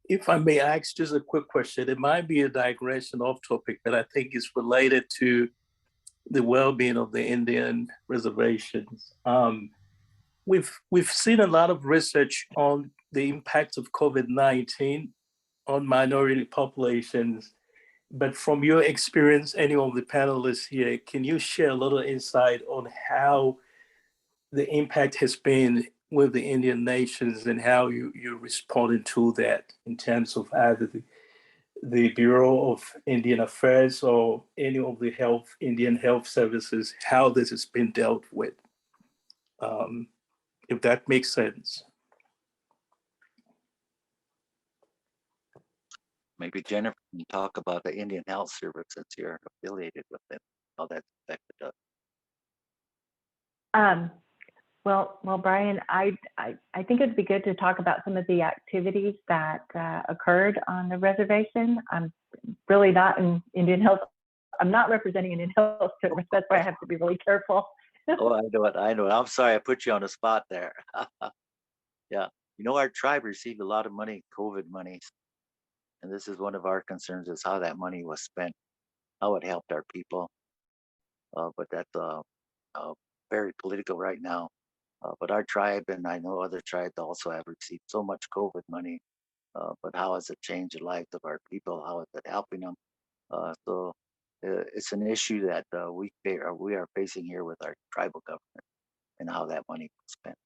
If I may ask just a quick question, it might be a digression off topic, but I think it's related to the well-being of the Indian reservations. We've seen a lot of research on the impact of COVID-19 on minority populations, but from your experience, any of the panelists here, can you share a little insight on how the impact has been with the Indian nations and how you're responding to that in terms of either the Bureau of Indian Affairs or any of the Indian health services, how this has been dealt with, if that makes sense. Maybe Jennifer can talk about the Indian Health Service since you're affiliated with them, how that's affected us. Well, Brian, I think it'd be good to talk about some of the activities that occurred on the reservation. I'm really not in Indian Health. I'm not representing Indian Health Service. That's why I have to be really careful. Oh, I know it. I'm sorry I put you on the spot there. Yeah, you know, our tribe received a lot of money, COVID money, and this is one of our concerns: is how that money was spent, how it helped our people. But that's very political right now. But our tribe, and I know other tribes also have received so much COVID money. But how has it changed the lives of our people? How is it helping them? So it's an issue that we are facing here with our tribal government and how that money was spent.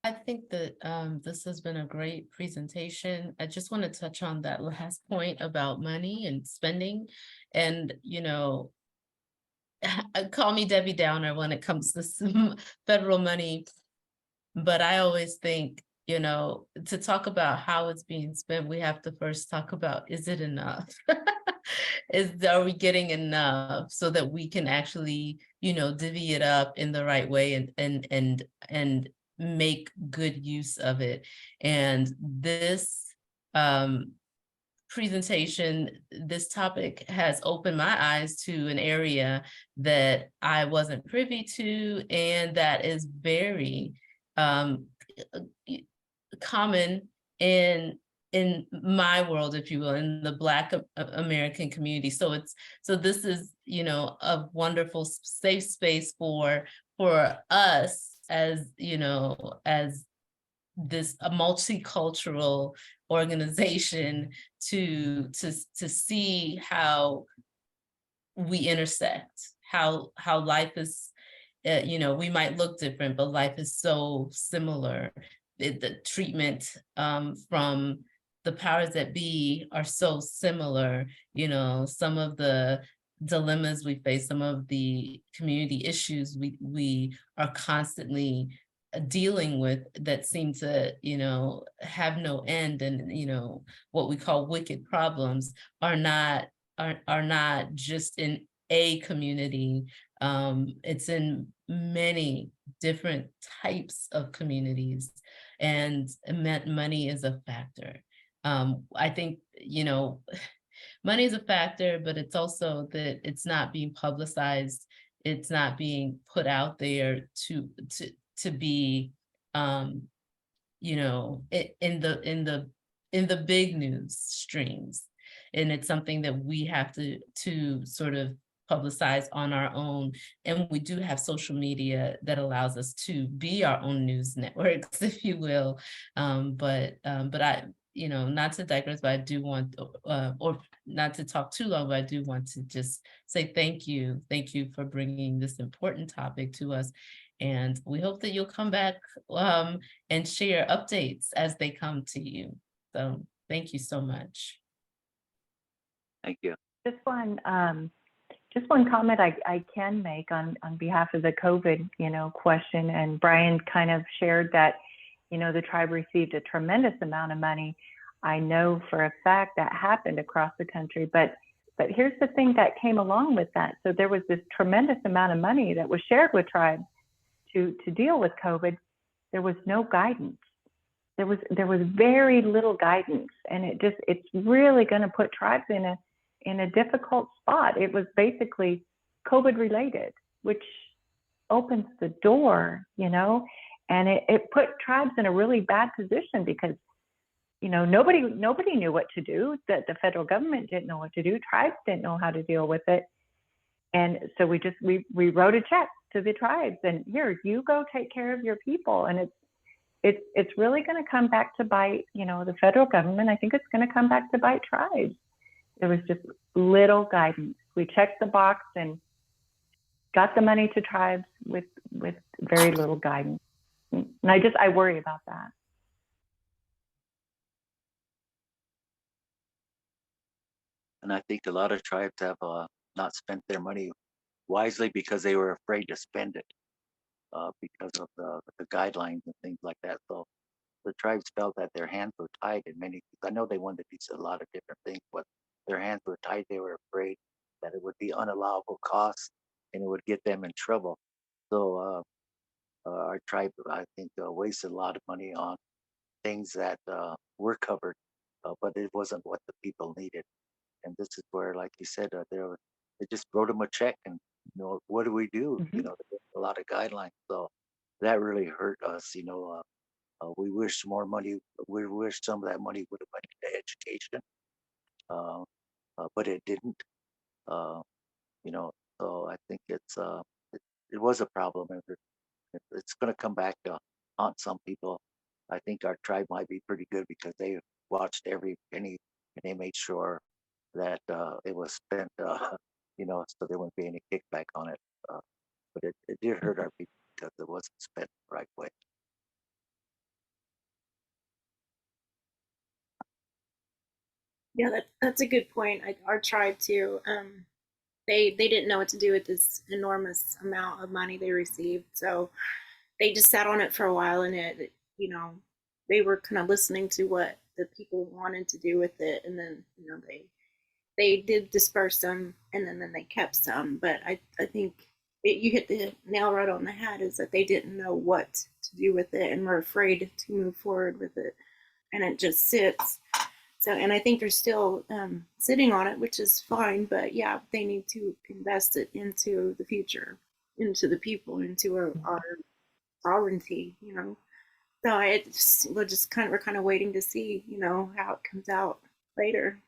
I think that this has been a great presentation. I just want to touch on that last point about money and spending. And, you know, call me Debbie Downer when it comes to some federal money. But I always think, you know, to talk about how it's being spent, we have to first talk about, is it enough? Are we getting enough so that we can actually, you know, divvy it up in the right way and make good use of it. And this presentation, this topic has opened my eyes to an area that I wasn't privy to, and that is very common in my world, if you will, in the Black American community. So this is, you know, a wonderful safe space for us as, you know, as this a multicultural organization to see how we intersect, how life is, you know, we might look different, but life is so similar. The treatment from the powers that be are so similar. You know, some of the dilemmas we face, some of the community issues we are constantly dealing with that seem to, you know, have no end, and, you know, what we call wicked problems are not just in a community. It's in many different types of communities, and money is a factor. I think, you know, money is a factor, but it's also that it's not being publicized. It's not being put out there to be, you know, in the big news streams. And it's something that we have to sort of publicize on our own. And we do have social media that allows us to be our own news networks, if you will. But I, not to digress, but I do want, or not to talk too long, but I do want to just say thank you. Thank you for bringing this important topic to us. And we hope that you'll come back and share updates as they come to you. So thank you so much. Thank you. Just one comment I can make on behalf of the COVID, question. And Brian kind of shared that, the tribe received a tremendous amount of money. I know for a fact that happened across the country, but here's the thing that came along with that. So there was this tremendous amount of money that was shared with tribes to deal with COVID. There was no guidance. There was very little guidance, and it's really going to put tribes in a difficult spot. It was basically COVID related, which opens the door, and it put tribes in a really bad position because, nobody knew what to do. The federal government didn't know what to do. Tribes didn't know how to deal with it. And so we wrote a check to the tribes, and here, you go take care of your people. And it's really going to come back to bite, the federal government. I think it's going to come back to bite tribes. There was just little guidance. We checked the box and got the money to tribes with very little guidance. And I worry about that. And I think a lot of tribes have not spent their money wisely because they were afraid to spend it because of the guidelines and things like that. So the tribes felt that their hands were tied in many. I know they wanted to do a lot of different things, but their hands were tied. They were afraid that it would be unallowable costs and it would get them in trouble. So our tribe, I think, wasted a lot of money on things that were covered, but it wasn't what the people needed. And this is where, like you said, they just wrote them a check, and what do we do? Mm-hmm. There's a lot of guidelines, so that really hurt us. We wish more money. We wish some of that money would have went into education, but it didn't. Uh, so I think it was a problem, and it's going to come back to haunt some people. I think our tribe might be pretty good because they watched every penny and they made sure that it was spent, so there wouldn't be any kickback on it. But it did hurt our people because it wasn't spent the right way. Yeah, that's a good point. Our tribe too. They didn't know what to do with this enormous amount of money they received, so they just sat on it for a while, and they were kind of listening to what the people wanted to do with it, and then they did disperse some, and then they kept some. But I think you hit the nail right on the head, is that they didn't know what to do with it and were afraid to move forward with it, and it just sits. So, and I think they're still sitting on it, which is fine. But yeah, they need to invest it into the future, into the people, into our sovereignty. So we're kind of waiting to see, how it comes out later.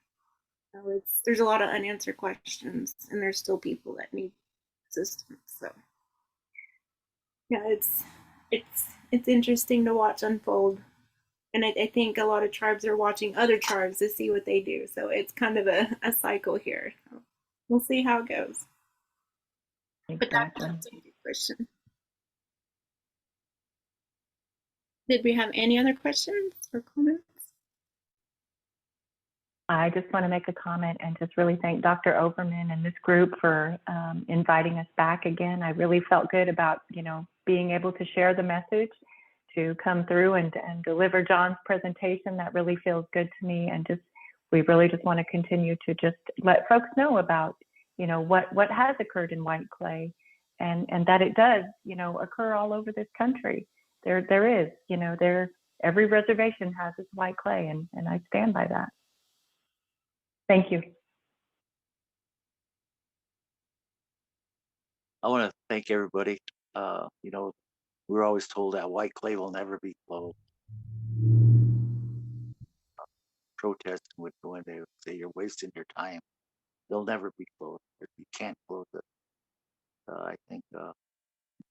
So there's a lot of unanswered questions, and there's still people that need assistance. So yeah, it's interesting to watch unfold. And I think a lot of tribes are watching other tribes to see what they do. So it's kind of a cycle here. So we'll see how it goes. But that's a good question. Did we have any other questions or comments? I just want to make a comment and just really thank Dr. Overman and this group for inviting us back again. I really felt good about, being able to share the message, to come through and deliver John's presentation. That really feels good to me. And we really just want to continue to just let folks know about, what has occurred in Whiteclay, and that it does, occur all over this country. There is, every reservation has its Whiteclay, and I stand by that. Thank you. I want to thank everybody. We're always told that Whiteclay will never be closed. Protesting would go in there and say you're wasting your time. They'll never be closed. You can't close it. I think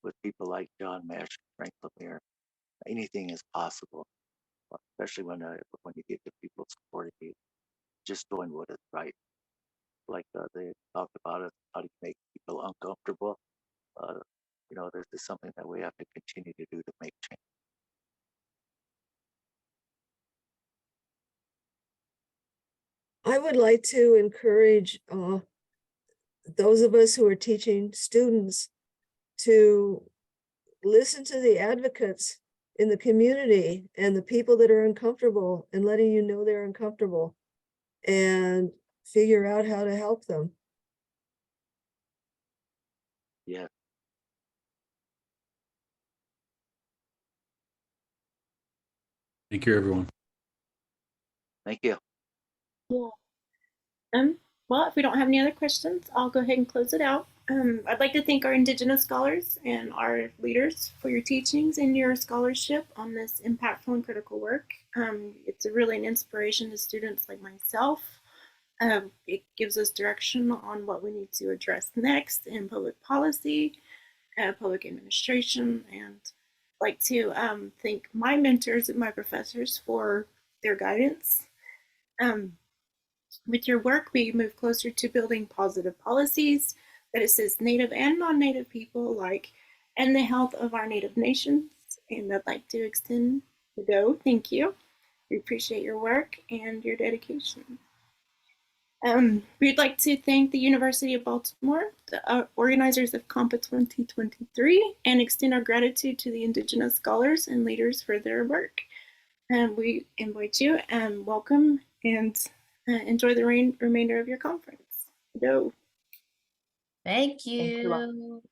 with people like John Mesh, Frank Lemire, anything is possible. especially when you get the people supporting you, just doing what is right. Like they talked about it, how do you make people uncomfortable? This is something that we have to continue to do to make change. I would like to encourage those of us who are teaching students to listen to the advocates in the community and the people that are uncomfortable and letting you know they're uncomfortable and figure out how to help them. Yeah. Thank you, everyone. Thank you. Yeah. Well, if we don't have any other questions, I'll go ahead and close it out. I'd like to thank our Indigenous scholars and our leaders for your teachings and your scholarship on this impactful and critical work. It's really an inspiration to students like myself. It gives us direction on what we need to address next in public policy, public administration, and I'd like to thank my mentors and my professors for their guidance. With your work, we move closer to building positive policies that assist Native and non-Native people alike and the health of our Native nations. And I'd like to extend the go. Thank you. We appreciate your work and your dedication. We'd like to thank the University of Baltimore, the organizers of COMPA 2023, and extend our gratitude to the Indigenous scholars and leaders for their work. And we invite you and welcome and enjoy the remainder of your conference. Go. Thank Thank you all. you.